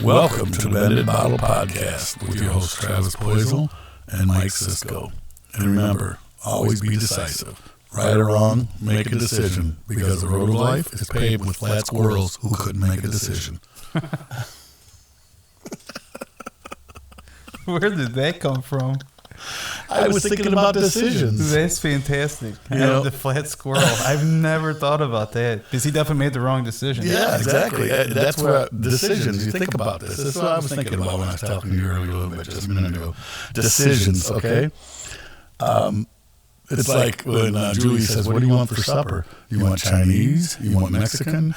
Welcome to the Bended Bottle Podcast with your hosts Travis Poisel and Mike Sisko. And remember, always be decisive. Right or wrong, make a decision, because the road of life is paved with flat squirrels who couldn't make a decision. Where did that come from? I was thinking about decisions. That's fantastic. You know, the flat squirrel. I've never thought about that, because he definitely made the wrong decision. Yeah, exactly. That's where decisions, you think about this. This is what I was thinking about when I was talking to you earlier a little bit, just a minute ago. Decisions, okay? It's like when Julie says, what do you want for supper? You want Chinese? You want Mexican?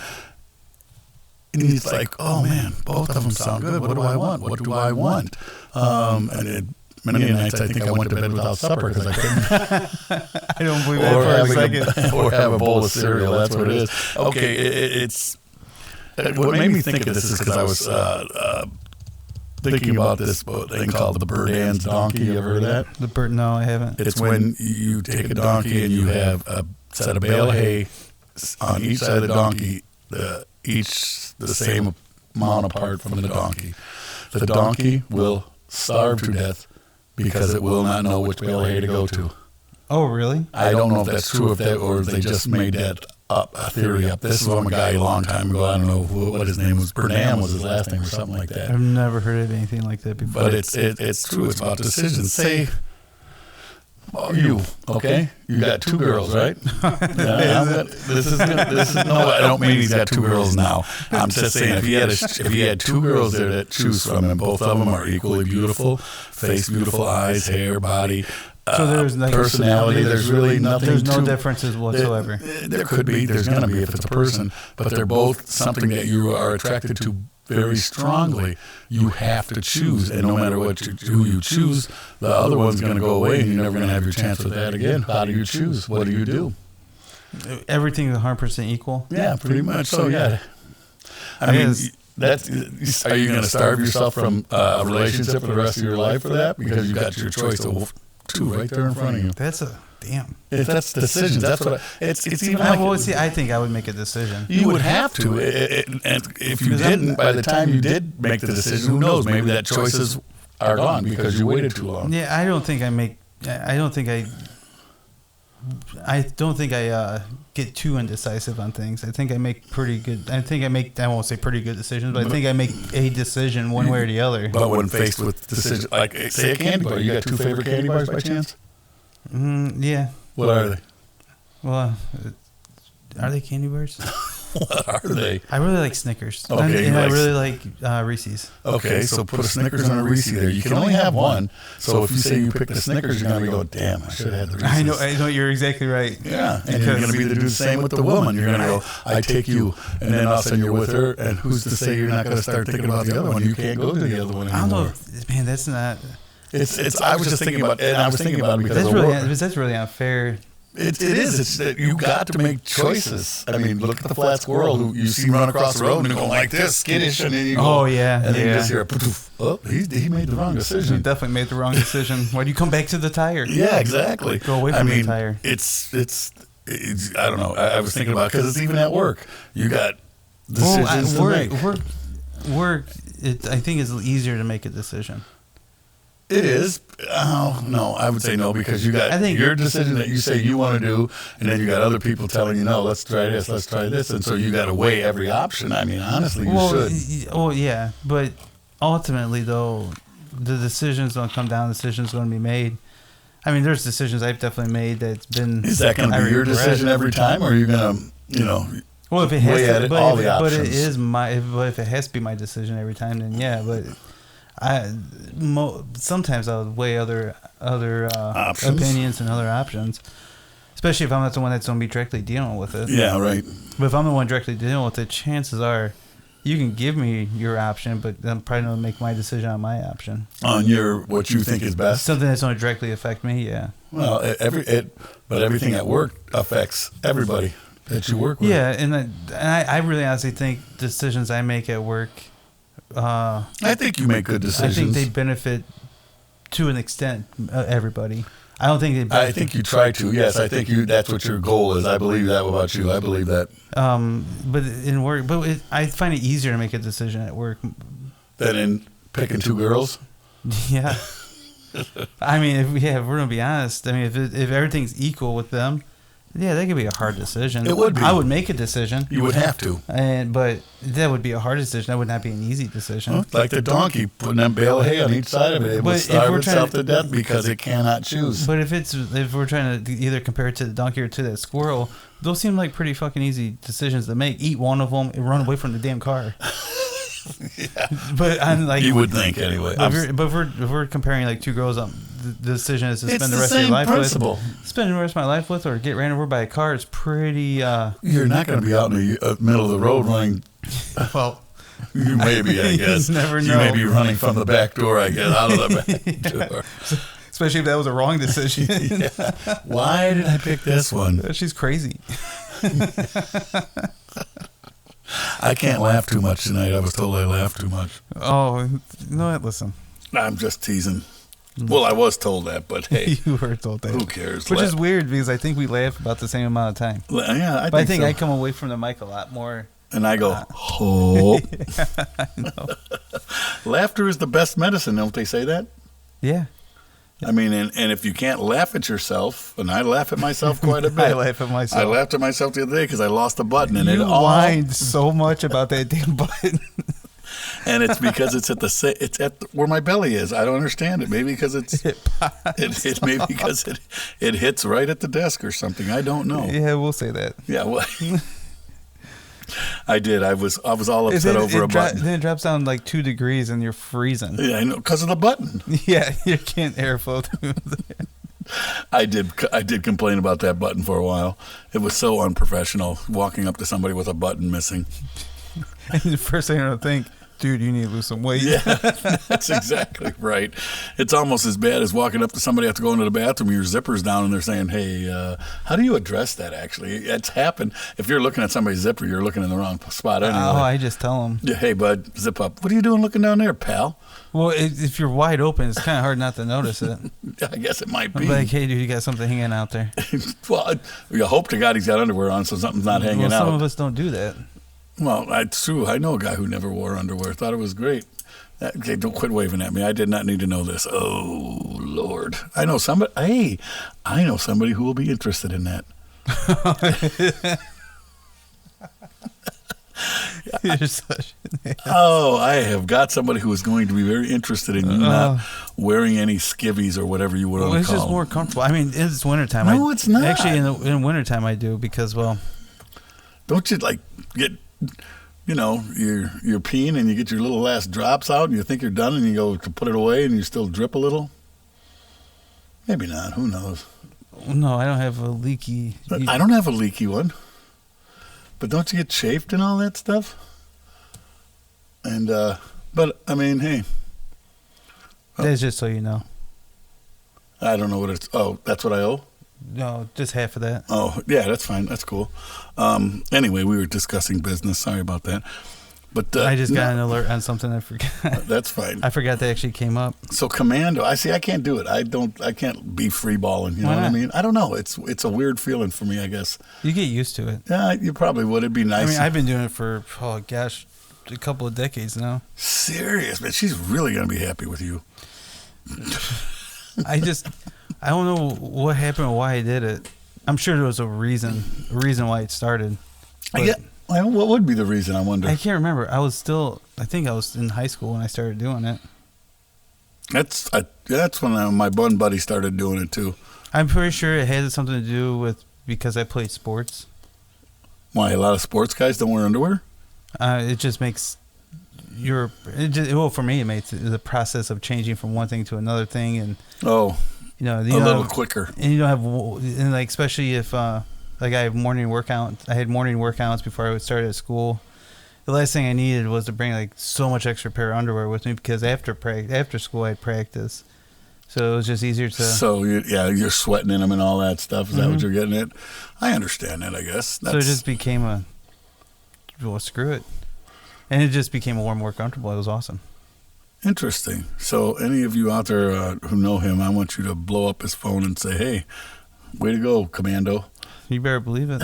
And he's like, oh man, both of them sound good. What do I want? What do I want? Many nights I think I went to bed without supper because I couldn't. I don't believe that for a second. Or have a bowl of cereal. That's what it is. Okay, it's what made me think of this is because I was thinking about this thing called the Burdan's donkey. You ever heard of that? No, I haven't. It's when you take a donkey and you have a set of bale of hay on each side of the donkey, each the same amount apart from the donkey. The donkey will starve to death because it will not know which bale of hay to go to. Oh, really? I don't know if that's true, or if they just made that up, a theory up. This is from a guy a long time ago. I don't know what his name was. Burdan was his last name or something like that. I've never heard of anything like that before. But it's true. It's about decisions. Say, you, okay? You got two girls, right? This is no. I don't mean he's got two girls now. I'm just saying if he had two girls there to choose from, and both of them are equally beautiful, face, beautiful eyes, hair, body. So there's personality. There's really nothing. There's no differences whatsoever. There could be. There's going to be if it's a person, but they're both something that you are attracted to very strongly. You have to choose, and no matter who you choose, the other one's going to go away, and you're never going to have your chance with that again. How do you choose? What do you do? Everything is 100% equal. Yeah, pretty much. So yeah, I mean. Are you going to starve yourself from a relationship for the rest of your life for that? Because you got your choice of two right there in front of you. That's a damn. That's decisions. That's what it's even. I think I would make a decision. You would have to, and if you didn't, by the time you did make the decision, who knows? Maybe that choices are gone because you waited too long. Yeah, I don't think I get too indecisive on things. I think I make pretty good. I won't say pretty good decisions, but I think I make a decision one way or the other. But when faced with decision, like say a candy bar, you got two favorite candy bars by chance? Yeah. What are they? Well, are they candy bars? What are they? I really like Snickers. Okay, and I really like Reese's. Okay, so put a Snickers and a Reese there. You can only have one. So if you say you pick the Snickers, you're going to go, damn, I should have had the Reese's. I know, you're exactly right. Yeah, and you're going to do the same with the woman. You're going to go, I take you, and then all of a sudden you're with her, and who's to say you're not going to start thinking about the other one? You can't go to the other one anymore. I don't know, man, that's not... I was just thinking about it, and I was thinking about it because that's really unfair. It is. It's that you got to make choices. I mean, look at the flat squirrel who you see run across the road and go like this, skittish, and then you go. Oh yeah, and then you just hear a poof. Oh, he made the wrong decision. He definitely made the wrong decision. Why do you come back to the tire? Yeah, exactly. Go away from the tire. It's I don't know. I was thinking about because it's even at work. You got decisions to make. Work. I think it's easier to make a decision. It is. Oh, no, I would say no because you got your decision that you say you want to do, and then you got other people telling you, no, let's try this, and so you got to weigh every option. I mean, honestly, you should. Well, yeah, but ultimately, though, the decision's going to come down, the decision's going to be made. I mean, there's decisions I've definitely made that's been... Is that going to be your decision every time, or are you going to, well, if it has weigh to, all the options? But it is if it has to be my decision every time, then yeah, but... sometimes I would weigh other opinions and other options, especially if I'm not the one that's going to be directly dealing with it. Yeah, right. But if I'm the one directly dealing with it, chances are you can give me your option, but I'm probably going to make my decision on my option. On what you think is best? Something that's going to directly affect me, yeah. Well, but everything at work affects everybody that you work with. Yeah, and I really honestly think decisions I make at work... I think you make good decisions. I think they benefit to an extent everybody. I don't think they. I think you try to. Yes, I think that's what your goal is. I believe that about you. I believe that. But in work, I find it easier to make a decision at work than in picking two girls. Yeah. I mean, if we're gonna be honest, I mean, if everything's equal with them, yeah, that could be a hard decision. It would be. I would make a decision. You would have to. But that would be a hard decision. That would not be an easy decision. Well, like the donkey, putting them bale of hay on each side of it. It will starve itself to death because it cannot choose. But if we're trying to either compare it to the donkey or to that squirrel, those seem like pretty fucking easy decisions to make. Eat one of them and run away from the damn car. Yeah. But I'm like, you would think anyway. But if we're comparing like two girls, the decision is to spend the rest of your life principle. with. Spend the rest of my life with, or get ran over by a car is pretty. You're not going to be out in the middle of the road running. Well, you may be, I guess. You never know. You may be running from the back door, I guess, out of the back door. Especially if that was a wrong decision. Yeah. Why did I pick this one? She's crazy. I can't laugh too much tonight. I was told I laughed too much. Oh, you know what? Listen. I'm just teasing. Well, I was told that, but hey. You were told that. Who cares? Which is weird because I think we laugh about the same amount of time. Yeah, I think so. I come away from the mic a lot more. And I go, oh. I know. Laughter is the best medicine, don't they say that? Yeah. I mean, and if you can't laugh at yourself, and I laugh at myself quite a bit. I laugh at myself. I laughed at myself the other day because I lost a button, and you it all whined so much about that damn button. And it's because it's at where my belly is. I don't understand it. Maybe because it maybe because it hits right at the desk or something. I don't know. Yeah, we'll say that. Yeah, well, I did. I was all upset over a button. Then it drops down like 2 degrees and you're freezing. Yeah, I know, because of the button. Yeah, you can't airflow through there. I did complain about that button for a while. It was so unprofessional, walking up to somebody with a button missing. And the first thing I think, dude, you need to lose some weight. Yeah, that's exactly right. It's almost as bad as walking up to somebody after going to the bathroom, your zipper's down, and they're saying, hey, how do you address that, actually? It's happened. If you're looking at somebody's zipper, you're looking in the wrong spot anyway. Oh, I just tell them. Yeah, hey, bud, zip up. What are you doing looking down there, pal? Well, if you're wide open, it's kind of hard not to notice it. I guess it might be. Like, hey, dude, you got something hanging out there. Well, you hope to God he's got underwear on, so something's not hanging out. Some of us don't do that. Well, it's true. I know a guy who never wore underwear. Thought it was great. Okay, don't quit waving at me. I did not need to know this. Oh, Lord. I know somebody. Hey, I know somebody who will be interested in that. You're such an ass. Oh, I have got somebody who is going to be very interested in you not wearing any skivvies or whatever you would want to call it's just more comfortable. I mean, it's wintertime. No, it's not. Actually, in wintertime I do because, well. Don't you, like, get, you're peeing and you get your little last drops out and you think you're done and you go to put it away and you still drip a little? Maybe not. Who knows? No, I don't have a leaky. I don't have a leaky one. But don't you get chafed and all that stuff? And, but, I mean, hey. That's just so you know. I don't know what it's, that's what I owe? No, just half of that. Oh, yeah, that's fine. That's cool. Anyway, we were discussing business. Sorry about that. But I just got an alert on something I forgot. That's fine. I forgot that actually came up. So Commando, I can't do it. I can't be free balling. You know Why what I not? mean? I don't know. It's a weird feeling for me, I guess. You get used to it. Yeah, you probably would. It'd be nice. I mean, I've been doing it for, a couple of decades now. Serious, man. She's really going to be happy with you. I don't know what happened or why I did it. I'm sure there was a reason why it started. Yeah. Well, what would be the reason, I wonder? I can't remember. I think I was in high school when I started doing it. That's when my bun buddy started doing it too. I'm pretty sure it had something to do with because I played sports. Why, a lot of sports guys don't wear underwear? It just makes for me, it makes the process of changing from one thing to another thing, and a little quicker. And you don't have, and like especially if like I have morning workouts. I had morning workouts before I started at school. The last thing I needed was to bring like so much extra pair of underwear with me because after school I had practice, so it was just easier to. So you're sweating in them and all that stuff. Is that what you're getting at? I understand that. I guess. So it just became screw it, and it just became more and more comfortable. It was awesome. Interesting. So any of you out there who know him, I want you to blow up his phone and say, "Hey, way to go, Commando." You better believe it.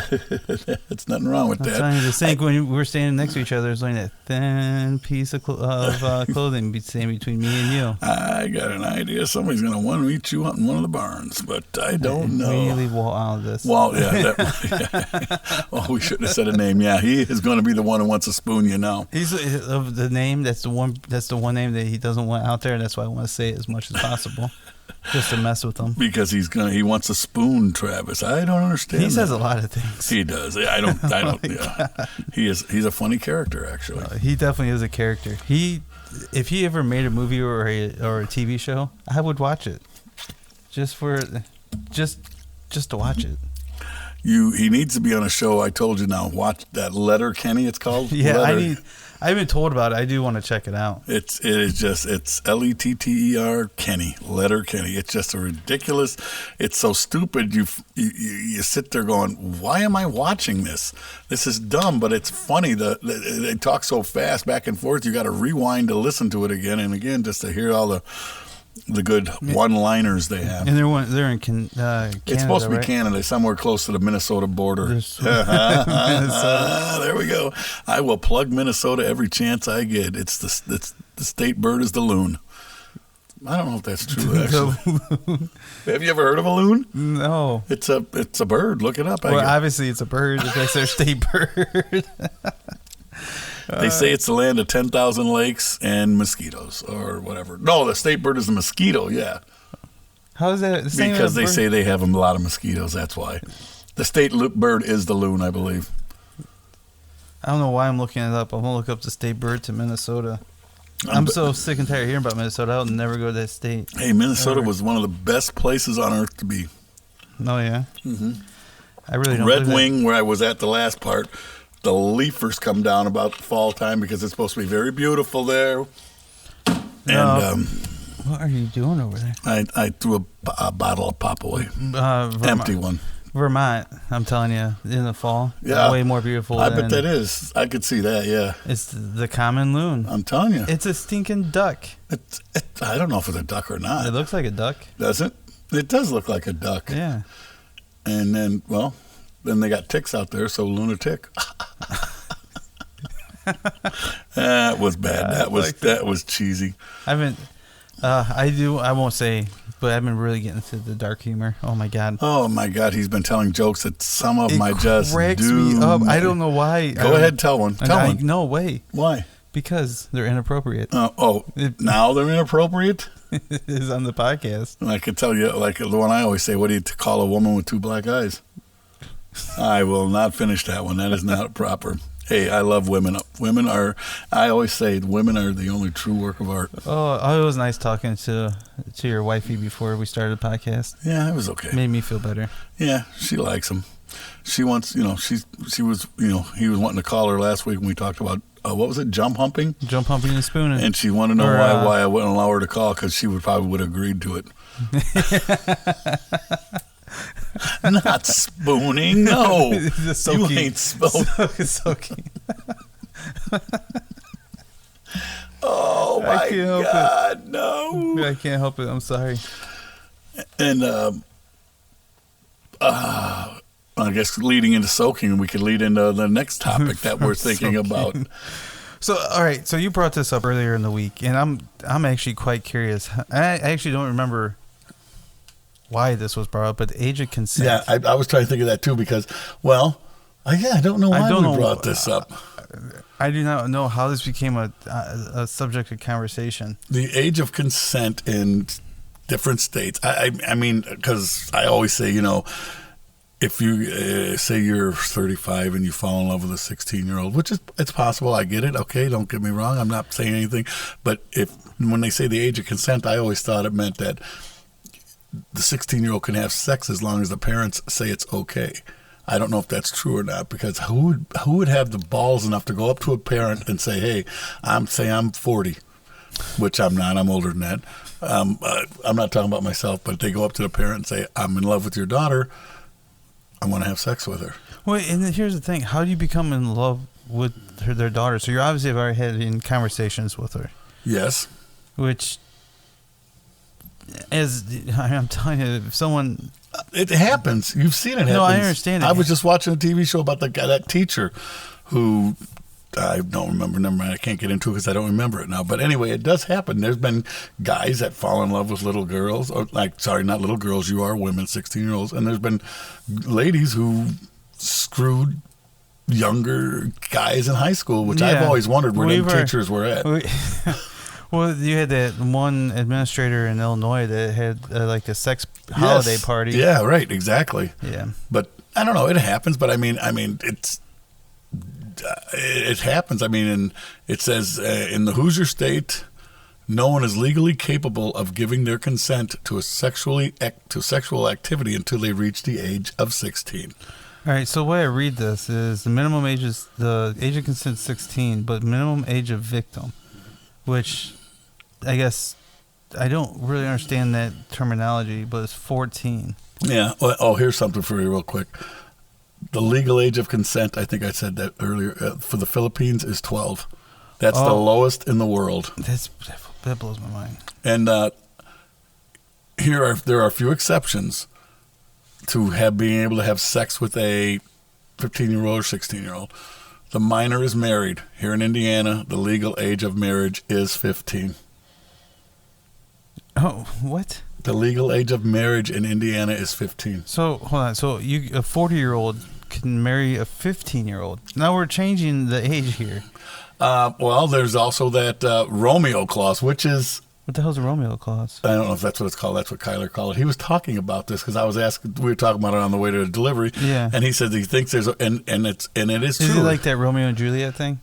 There's nothing wrong with I'm that. telling you, the sink when we were standing next to each other, there's only that thin piece of clothing standing between me and you. I got an idea. Somebody's going to want to meet you out in one of the barns, but I don't know. We need to leave Walt out of this. Well, yeah. Well, we shouldn't have said a name. Yeah, he is going to be the one who wants to spoon you now. He's of the name. That's the one name that he doesn't want out there. And that's why I want to say it as much as possible, just to mess with him. Because he wants to spoon Travis. I don't understand. He says a lot of things. He does. I don't. Yeah. He's a funny character, actually. He definitely is a character. If he ever made a movie or a TV show, I would watch it, just to watch it. He needs to be on a show. I told you now. Watch that Letter Kenny. It's called. Yeah, Letter. I've been told about it. I do want to check it out. It's Letter Kenny. Letter Kenny. It's just a ridiculous. It's so stupid. You sit there going, why am I watching this? This is dumb, but it's funny. They talk so fast back and forth. You got to rewind to listen to it again and again just to hear all the good one-liners they have. And they're in Canada. It's supposed to be right? Canada, somewhere close to the Minnesota border. Minnesota. There we go. I will plug Minnesota every chance I get. It's the state bird is the loon. I don't know if that's true, actually. Have you ever heard of a loon? No. It's a bird. Look it up. Well, obviously it's a bird. If that's their state bird. They say it's the land of 10,000 lakes and mosquitoes or whatever. No, the state bird is the mosquito, yeah. How is that? Because they say they have a lot of mosquitoes, that's why. The state bird is the loon, I believe. I don't know why I'm looking it up. I'm going to look up the state bird to Minnesota. I'm so sick and tired of hearing about Minnesota. I'll never go to that state. Hey, Minnesota was one of the best places on earth to be. Oh, yeah? Mm-hmm. I really don't Red Wing, where I was at the last part, the leafers come down about fall time because it's supposed to be very beautiful there. And what are you doing over there? I threw a bottle of pop away. Empty one. Vermont, I'm telling you, in the fall, yeah, way more beautiful. I bet that is. I could see that, yeah. It's the common loon. I'm telling you. It's a stinking duck. I don't know if it's a duck or not. It looks like a duck. Does it? It does look like a duck. Yeah. And then, then they got ticks out there, so lunatic. That was bad. That was cheesy. I won't say, but I've been really getting into the dark humor. Oh my god. Oh my god, he's been telling jokes that some of my just cracks me up. I don't know why. Go ahead, tell one. Tell one. No way. Why? Because they're inappropriate. Now they're inappropriate? It is on the podcast. I could tell you, like the one I always say, what do you call a woman with two black eyes? I will not finish that one. That is not proper. Hey, I love women. I always say women are the only true work of art. Oh, it was nice talking to your wifey before we started the podcast. Yeah, it was okay. Made me feel better. Yeah, she likes him. She wants, he was wanting to call her last week when we talked about, what was it, jump humping? Jump humping and spooning. And she wanted to know why I wouldn't allow her to call, because she would have agreed to it. Not spooning, no. You ain't spooning. Soaking. Oh my God, no. I can't help it. I'm sorry. And I guess leading into soaking, we could lead into the next topic that we're thinking about. So, all right. So you brought this up earlier in the week, and I'm actually quite curious. I actually don't remember why this was brought up, but the age of consent. Yeah, I was trying to think of that too because, I don't know why we brought this up. I do not know how this became a subject of conversation. The age of consent in different states. I mean, because I always say, if you say you're 35 and you fall in love with a 16-year-old, which it's possible, I get it. Okay, don't get me wrong. I'm not saying anything. But when they say the age of consent, I always thought it meant that the 16-year-old can have sex as long as the parents say it's okay. I don't know if that's true or not, because who would have the balls enough to go up to a parent and say, hey, I'm 40, which I'm not. I'm older than that. I'm not talking about myself, but they go up to the parent and say, I'm in love with your daughter. I want to have sex with her. Well, and here's the thing. How do you become in love with their daughter? So you obviously have already had conversations with her. Yes. Which as I'm telling you, if someone. It happens. You've seen it happen. No, I understand it. I was just watching a TV show about that teacher who I don't remember. Never mind. I can't get into it because I don't remember it now. But anyway, it does happen. There's been guys that fall in love with little girls, or not little girls. You are women, 16-year-olds, and there's been ladies who screwed younger guys in high school, which I've always wondered where them teachers were at. Well, you had that one administrator in Illinois that had like a sex holiday party. Yeah, right, exactly. Yeah, but I don't know. It happens. But I mean, it happens. I mean, and it says in the Hoosier State, no one is legally capable of giving their consent to sexual activity until they reach the age of 16. All right. So the way I read this is the age of consent is 16, but minimum age of victim, which I guess I don't really understand that terminology, but it's 14. Yeah. Well, here's something for you real quick. The legal age of consent, I think I said that earlier, for the Philippines is 12. That's the lowest in the world. That blows my mind. And there are a few exceptions to being able to have sex with a 15-year-old or 16-year-old. The minor is married. Here in Indiana, the legal age of marriage is 15. Oh, what? The legal age of marriage in Indiana is 15. So, hold on. So, a 40-year-old can marry a 15-year-old. Now we're changing the age here. Well, there's also that Romeo clause, which is... What the hell's a Romeo clause? I don't know if that's what it's called. That's what Kyler called it. He was talking about this because I was asking. We were talking about it on the way to the delivery. Yeah. And he said he thinks there's... And it is true. Is it like that Romeo and Juliet thing?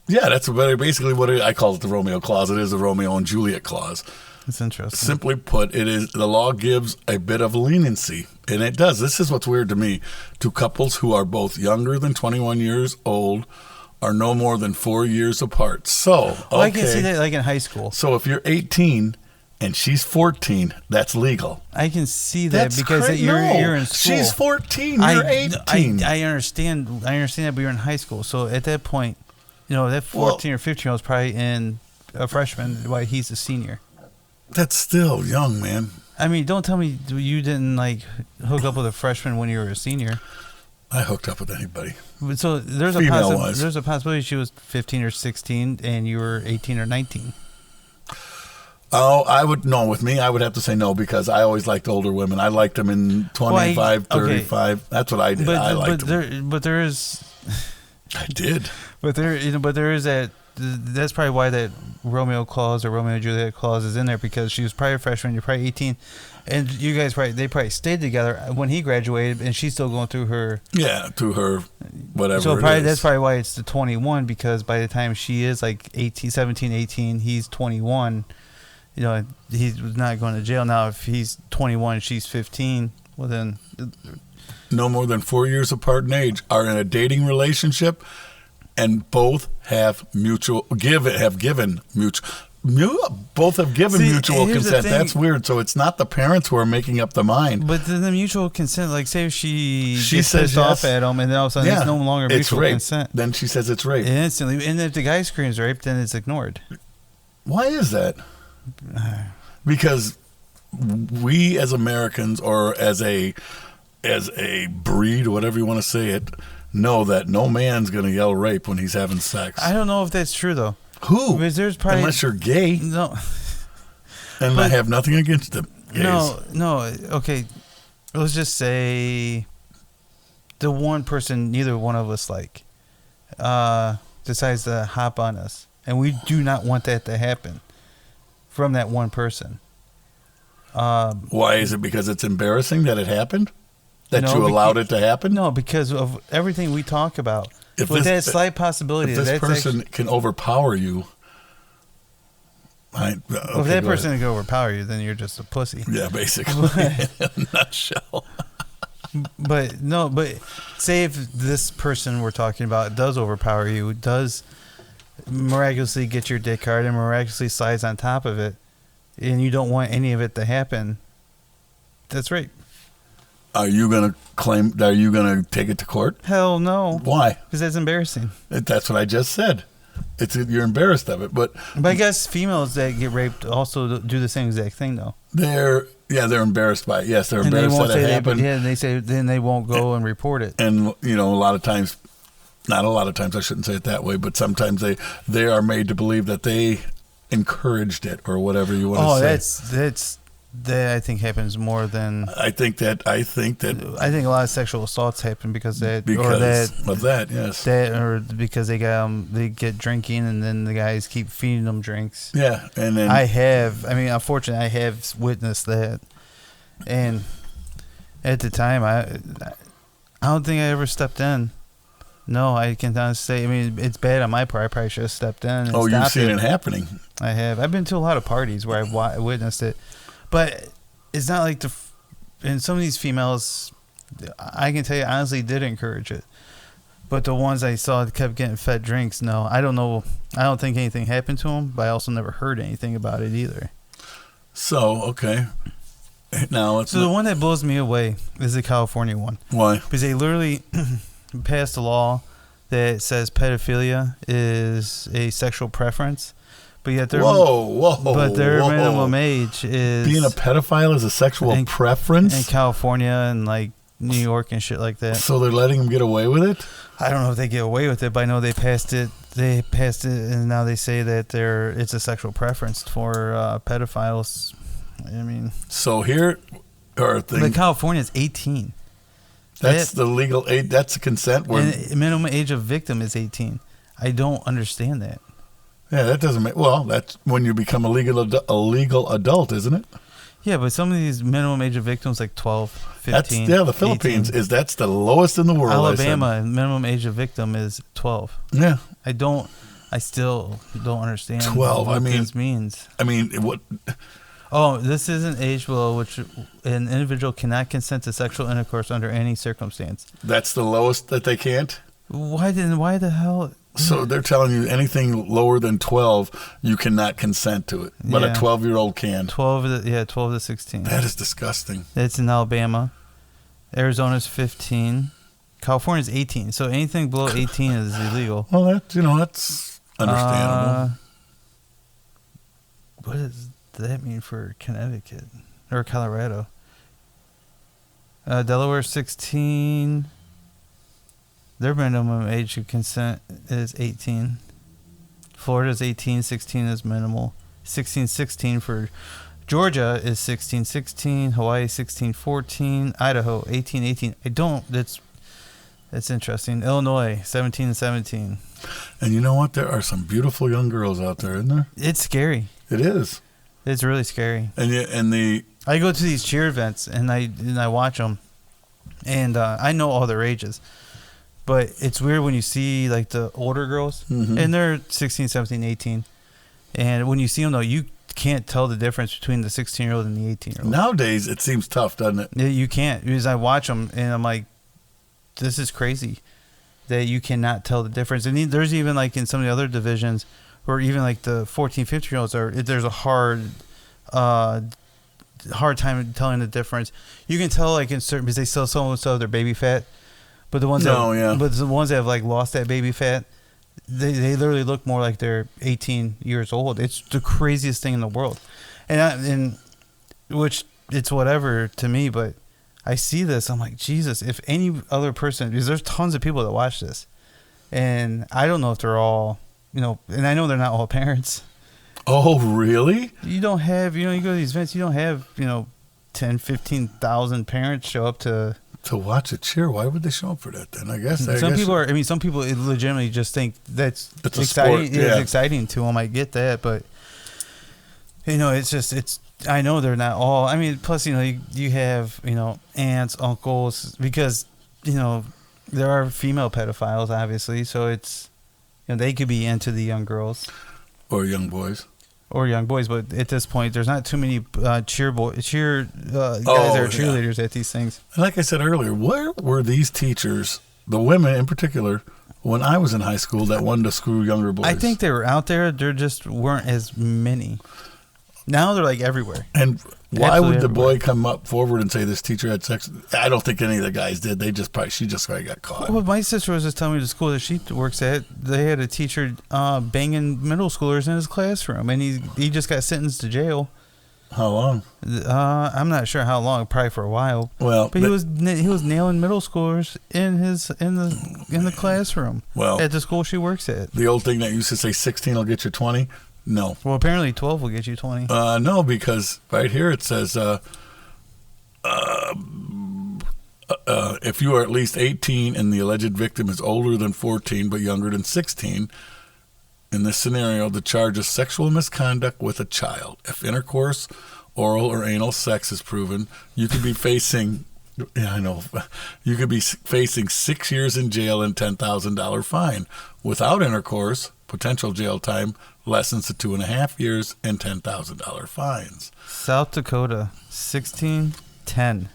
Yeah, that's basically what I call it, the Romeo clause. It is the Romeo and Juliet clause. That's interesting. Simply put, it is the law gives a bit of leniency, and it does. This is what's weird to me. To couples who are both younger than 21 years old are no more than 4 years apart. So, okay. I can see that like in high school. So if you're 18 and she's 14, that's legal. I can see that That's because you're in school. She's 14. You're 18. I understand that, but you're in high school. So at that point, that 14 or 15-year-old is probably in a freshman while he's a senior. That's still young, man. I mean, don't tell me you didn't hook up with a freshman when you were a senior. I hooked up with anybody. So there's a possibility she was 15 or 16 and you were 18 or 19. Oh, with me, I would have to say no because I always liked older women. I liked them in 25, 35. Okay. That's what I did. I liked them. But there is... I did. But there is that... That's probably why that Romeo clause or Romeo and Juliet clause is in there because she was probably a freshman, you're probably 18, and you guys probably stayed together when he graduated, and she's still going through her whatever. So that's probably why it's the 21 because by the time she is like 17, 18, he's 21. He's not going to jail now. If he's 21, she's 15. Well then, no more than 4 years apart in age are in a dating relationship. And both have given mutual consent. That's weird. So it's not the parents who are making up the mind. But then the mutual consent, like say if she says pissed off at him, and then all of a sudden it's no longer mutual consent. Then she says it's rape. And instantly, and if the guy screams rape, then it's ignored. Why is that? Because we as Americans, or as a breed, or whatever you want to say it, know that no man's going to yell rape when he's having sex. I don't know if that's true, though. Who? Because there's probably... Unless you're gay. No. And I have nothing against them. Gays. No. Okay. Let's just say the one person neither one of us decides to hop on us. And we do not want that to happen from that one person. Why is it? Because it's embarrassing that it happened? That you allowed it to happen? No, because of everything we talk about. With that slight possibility. If this person can overpower you. If that person can overpower you, then you're just a pussy. Yeah, basically. In a nutshell. But say if this person we're talking about does overpower you, does miraculously get your dick hard and miraculously slides on top of it, and you don't want any of it to happen, that's rape. Are you going to take it to court? Hell no. Why? Because that's embarrassing. That's what I just said. You're embarrassed of it. But I guess females that get raped also do the same exact thing, though. They're embarrassed by it. Yes, they're And they embarrassed won't that it say happened. and they say then they won't go and report it. And a lot of times, not a lot of times, I shouldn't say it that way, but sometimes they are made to believe that they encouraged it or whatever you want to say. That I think happens more than I think a lot of sexual assaults happen because of that, yes. That or because they get drinking and then the guys keep feeding them drinks. Yeah, and then unfortunately, I have witnessed that, and at the time, I don't think I ever stepped in. No, I can honestly say. I mean, it's bad on my part. I probably should have stepped in. And you've seen it happening. I have. I've been to a lot of parties where I've witnessed it. But it's not like and some of these females, I can tell you honestly, did encourage it. But the ones I saw that kept getting fed drinks, no, I don't know. I don't think anything happened to them, but I also never heard anything about it either. So, okay. Now the one that blows me away is the California one. Why? Because they literally passed a law that says pedophilia is a sexual preference. But yet their minimum age is being a pedophile is a sexual preference in California and like New York and shit like that. So they're letting them get away with it? I don't know if they get away with it, but I know they passed it. They passed it, and now they say that it's a sexual preference for pedophiles. I mean, so here are things. But California is 18. That's the legal age. That's the consent. And minimum age of victim is 18. I don't understand that. Yeah, that doesn't make... Well, that's when you become a legal adult, isn't it? Yeah, but some of these minimum age of victims like 12, 15, the Philippines 18. that's the lowest in the world. Alabama, minimum age of victim is 12. Yeah. I still don't understand 12, what this means. I mean, what... Oh, this is an age below which an individual cannot consent to sexual intercourse under any circumstance. That's the lowest that they can't? Why the hell... So they're telling you anything lower than 12, you cannot consent to it. But a 12-year-old can. 12 to 16. That is disgusting. That's in Alabama. Arizona's 15. California's 18. So anything below 18 is illegal. Well, that's understandable. What does that mean for Connecticut or Colorado? Delaware 16. Their minimum age to consent is 18. Florida's 18. 16 is minimal. 16 for Georgia is 16. Hawaii 16. Idaho 18. That's interesting. Illinois 17. And you know what? There are some beautiful young girls out there, isn't there? It's scary. It is. It's really scary. I go to these cheer events and I watch them, and I know all their ages. But it's weird when you see like the older girls, and they're 16, 17, 18. And when you see them, though, you can't tell the difference between the 16-year-old and the 18-year-old. Nowadays, it seems tough, doesn't it? You can't. Because I watch them, and I'm like, this is crazy that you cannot tell the difference. And there's even like in some of the other divisions where even like the 14, 15-year-olds there's a hard time telling the difference. You can tell like in certain, because they still have their baby fat. But the ones that have like lost that baby fat, they literally look more like they're 18 years old. It's the craziest thing in the world, and which it's whatever to me. But I see this, I'm like, Jesus, if any other person, because there's tons of people that watch this, and I don't know if they're all, and I know they're not all parents. Oh, really? You don't have, you go to these events, you don't have, 10, 15,000 parents show up to watch a cheer. Why would they show up for that then? I guess some people legitimately just think that's it's exciting. Sport. Yeah. It's exciting to them. I get that, but it's I know they're not all. I mean, plus you have aunts, uncles, because there are female pedophiles obviously, so it's they could be into the young girls or young boys. But at this point, there's not too many guys that are cheerleaders at these things. And like I said earlier, where were these teachers, the women in particular, when I was in high school that wanted to screw younger boys? I think they were out there. There just weren't as many. Now they're like everywhere. And why would the boy come up forward and say this teacher had sex? I don't think any of the guys did. She just got caught. Well, my sister was just telling me the school that she works at, they had a teacher banging middle schoolers in his classroom, and he just got sentenced to jail. How long? I'm not sure how long. Probably for a while. Well, but he was nailing middle schoolers in the classroom. Well, at the school she works at. The old thing that used to say 16 will get you 20. No. Well, apparently 12 will get you 20. No, because right here it says if you are at least 18 and the alleged victim is older than 14 but younger than 16, in this scenario, the charge is sexual misconduct with a child. If intercourse, oral or anal sex is proven, you could be facing, you could be facing 6 years in jail and $10,000 fine. Without intercourse, potential jail time lessens to 2.5 years and $10,000 fines. South Dakota, 16, 10.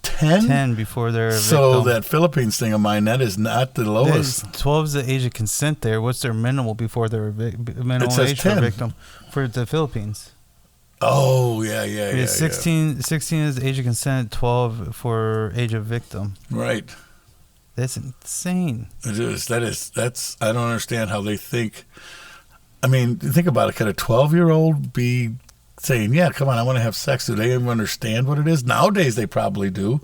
10? 10 before they're a So victim. that Philippines thing of mine, that is not the lowest. 12 is the age of consent there. What's their minimal before they're minimal It says age for a 10. victim for the Philippines? Oh, yeah. It's 16 is the age of consent, 12 for age of victim. Right. That's insane. It is. That's, I don't understand how they think. I mean, think about it. Could a 12-year-old be saying, yeah, come on, I want to have sex? Do they even understand what it is? Nowadays, they probably do.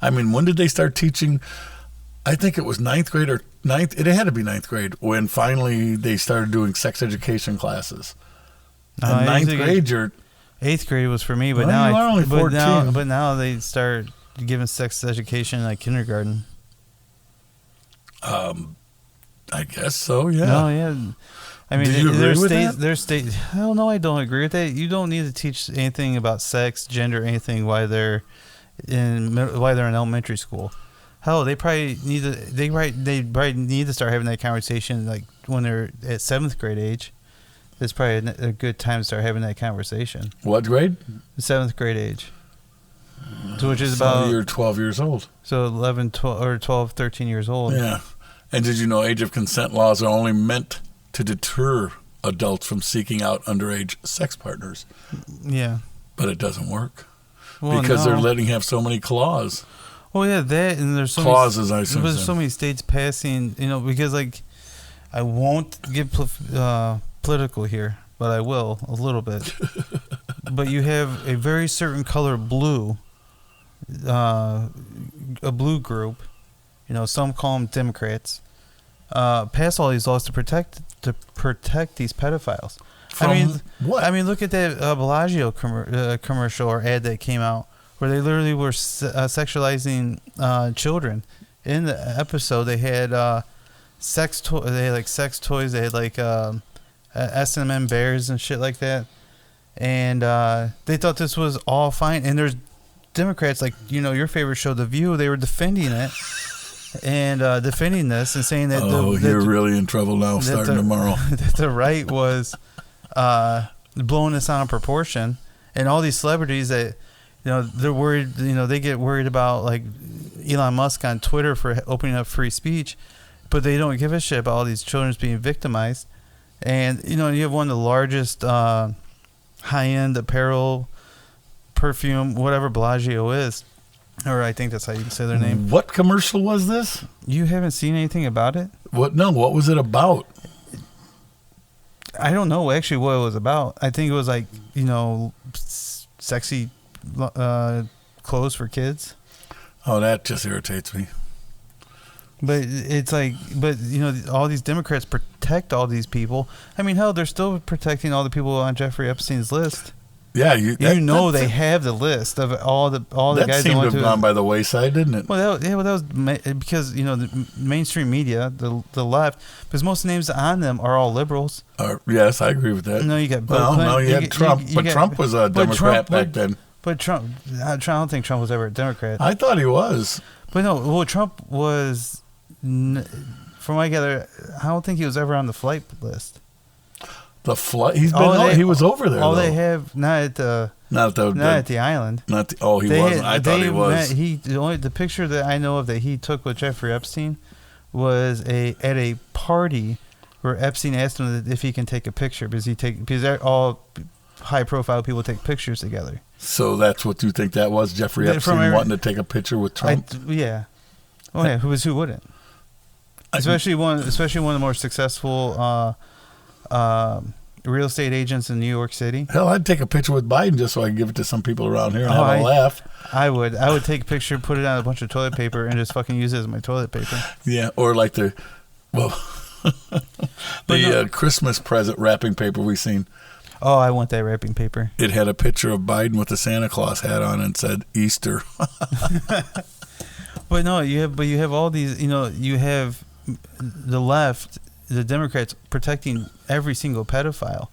I mean, when did they start teaching? I think it was ninth grade. It had to be ninth grade when finally they started doing sex education classes. And ninth grade, you're... 8th grade was for me, but Well, now you are only 14. But now they start giving sex education like kindergarten. I guess so, yeah. No, yeah. I mean, Do you agree with that? There's state. Hell no, I don't agree with that. You don't need to teach anything about sex, gender, anything while they're in elementary school. Hell, they probably need to. They probably need to start having that conversation like when they're at 7th grade age. It's probably a good time to start having that conversation. What grade? 7th grade age. So which is So about you're 12 years old. So 11, 12, or 12, 13 years old. Yeah. And did you know age of consent laws are only meant to deter adults from seeking out underage sex partners? Yeah. But it doesn't work. Well, Because no. they're letting have so many claws. Well, yeah, that, and there's so Clauses, I many, assume. there's so many states passing, because like, I won't get political here, but I will a little bit. But you have a very certain color blue, a blue group, some call them Democrats, pass all these laws to protect these pedophiles. From what? I mean, look at that Bellagio commercial or ad that came out where they literally were sexualizing children. In the episode, they had sex toys. They had like sex toys. They had like S&M bears and shit like that. And they thought this was all fine. And there's Democrats like your favorite show, The View. They were defending it and defending this and saying that. You're really in trouble now. Starting tomorrow. That the right was blowing this out of proportion, and all these celebrities that they're worried. They get worried about like Elon Musk on Twitter for opening up free speech, but they don't give a shit about all these children being victimized. And you have one of the largest high-end apparel, perfume, whatever Bellagio is, or I think that's how you can say their name. What commercial was this? You haven't seen anything about it? What? No. What was it about? I don't know actually what it was about. I think it was like sexy clothes for kids. Oh, that just irritates me. But it's like, all these Democrats protect all these people. I mean, hell, they're still protecting all the people on Jeffrey Epstein's list. Yeah, they have the list of all the guys that seemed that to have gone by the wayside, didn't it? Well, that was because the mainstream media, the left, because most names on them are all liberals. Yes, I agree with that. No, you got Bill Clinton. No, you had Trump, but Trump was a Democrat back then. But Trump, I don't think Trump was ever a Democrat. I thought he was. But no, well, Trump was, from what I gather, I don't think he was ever on the flight list. The flight? He was over there. All they have not at the island. He wasn't. I thought he was. The picture that I know of that he took with Jeffrey Epstein was at a party where Epstein asked him if he can take a picture because all high profile people take pictures together. So that's what you think that was? Jeffrey Epstein wanting to take a picture with Trump? Yeah. Oh yeah. Who wouldn't? Especially one of the more successful real estate agents in New York City. Hell, I'd take a picture with Biden just so I can give it to some people around here and have a laugh. I would take a picture, put it on a bunch of toilet paper, and just fucking use it as my toilet paper. Yeah, or like the Christmas present wrapping paper we seen. Oh, I want that wrapping paper. It had a picture of Biden with a Santa Claus hat on and said Easter. But no, you have all these. You have the left, the Democrats protecting every single pedophile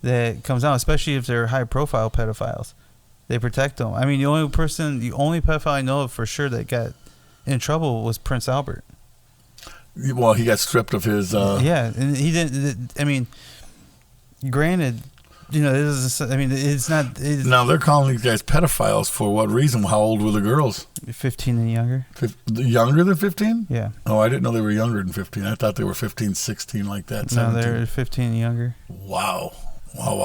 that comes out, especially if they're high-profile pedophiles. They protect them. I mean, the only pedophile I know of for sure that got in trouble was Prince Albert. Well, he got stripped of his. Yeah, and he didn't. I mean, granted, it's not. Now they're calling these guys pedophiles for what reason? How old were the girls? 15 and younger. Younger than 15? Yeah. Oh, I didn't know they were younger than 15. I thought they were 15, 16 like that. 17. No, they're 15 and younger. Wow. From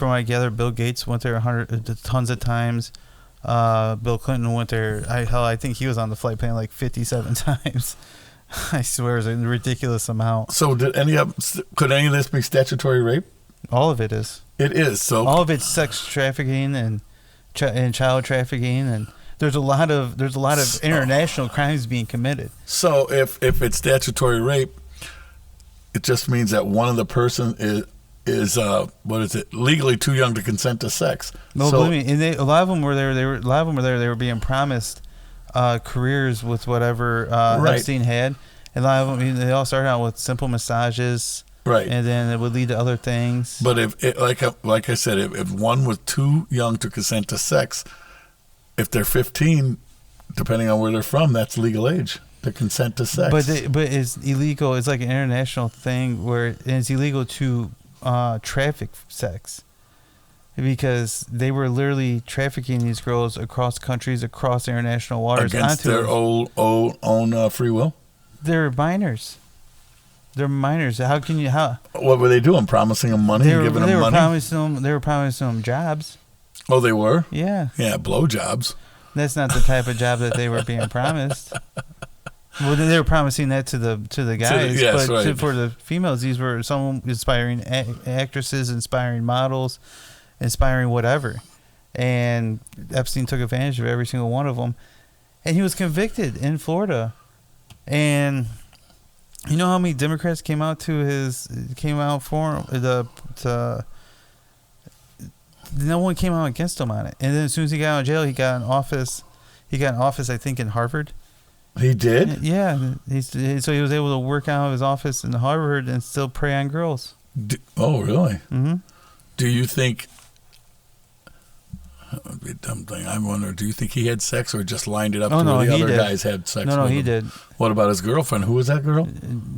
what I gather, Bill Gates went there tons of times. Bill Clinton went there. I think he was on the flight plan like 57 times. I swear, it's a ridiculous amount. So, could any of this be statutory rape? All of it is. It is. So all of it's sex trafficking and child trafficking, and there's a lot of international crimes being committed. So, if it's statutory rape, it just means that one of the person is legally too young to consent to sex. No, believe me, and a lot of them were there. They were being promised careers with whatever Epstein had. And a lot of them, they all started out with simple massages, right? And then it would lead to other things. But like I said, if one was too young to consent to sex, if they're 15, depending on where they're from, that's legal age to consent to sex. But it's illegal. It's like an international thing where it's illegal to traffic sex, because they were literally trafficking these girls across countries, across international waters, against their own free will. They're minors. How can you? What were they doing? Promising them money, giving them money. They were promising them jobs. Oh, they were. Yeah. Yeah, blowjobs. That's not the type of job that they were being promised. Well, they were promising that to the guys, yes, but right. for the females, these were some inspiring actresses, inspiring models, inspiring whatever. And Epstein took advantage of every single one of them, and he was convicted in Florida. And you know how many Democrats came out for him? No one came out against him on it. And then as soon as he got out of jail, he got an office. I think, in Harvard. He did? Yeah. So he was able to work out of his office in Harvard and still prey on girls. Oh, really? Mm-hmm. Do you think... That would be a dumb thing. I wonder, do you think he had sex or just lined it up where the other guys had sex with him? No, he did. What about his girlfriend? Who was that girl?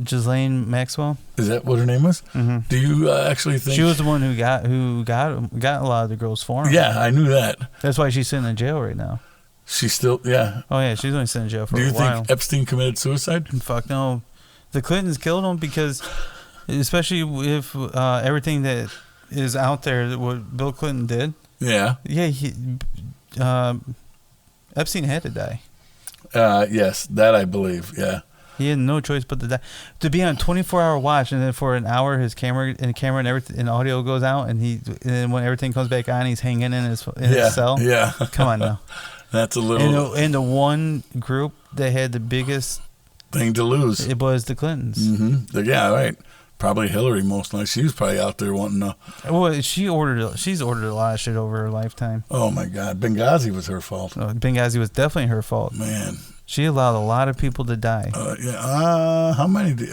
Ghislaine Maxwell. Is that what her name was? Mm-hmm. Do you actually think... She was the one who got a lot of the girls for him. Yeah, I knew that. That's why she's sitting in jail right now. She's still... Yeah. Oh, yeah, she's only sitting in jail for a while. Do you think Epstein committed suicide? Fuck no. The Clintons killed him because... Especially if everything that is out there, what Bill Clinton did... Yeah. Yeah, Epstein had to die. Yes, that I believe, yeah. He had no choice but to die. To be on 24-hour watch, and then for an hour his camera and everything and audio goes out, and then when everything comes back on, he's hanging in his cell. Yeah. Come on now. That's a little... And the one group that had the biggest... thing to lose. It was the Clintons. Mm-hmm. Yeah, right. Probably Hillary, most likely. She was probably out there wanting to... Well, she's ordered a lot of shit over her lifetime. Oh, my God. Benghazi was her fault. Benghazi was definitely her fault. Man. She allowed a lot of people to die. Yeah. How many? You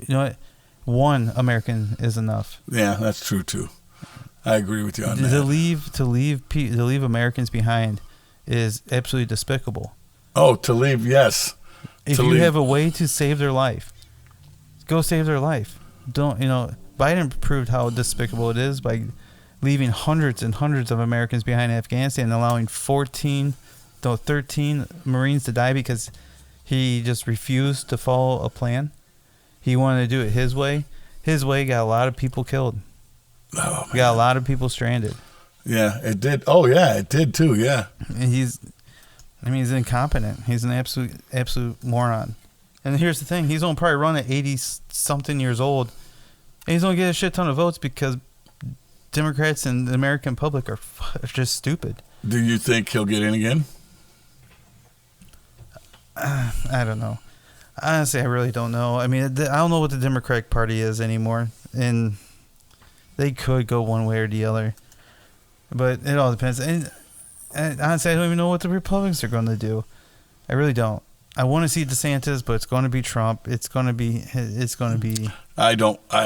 know what? One American is enough. Yeah, that's true, too. I agree with you on that. To leave Americans behind is absolutely despicable. Oh, to leave, yes. If you have a way to save their life, go save their life. Biden proved how despicable it is by leaving hundreds and hundreds of Americans behind in Afghanistan and allowing 13 Marines to die because he just refused to follow a plan. He wanted to do it his way. His way got a lot of people killed. Oh, man. Got a lot of people stranded. Yeah, it did. Oh, yeah, it did too, yeah. And he's incompetent. He's an absolute moron. And here's the thing: he's gonna probably run at 80-something years old, and he's gonna get a shit ton of votes because Democrats and the American public are just stupid. Do you think he'll get in again? I don't know. Honestly, I really don't know. I mean, I don't know what the Democratic Party is anymore, and they could go one way or the other, but it all depends. And honestly, I don't even know what the Republicans are going to do. I really don't. I want to see DeSantis, but it's going to be Trump. It's going to be. I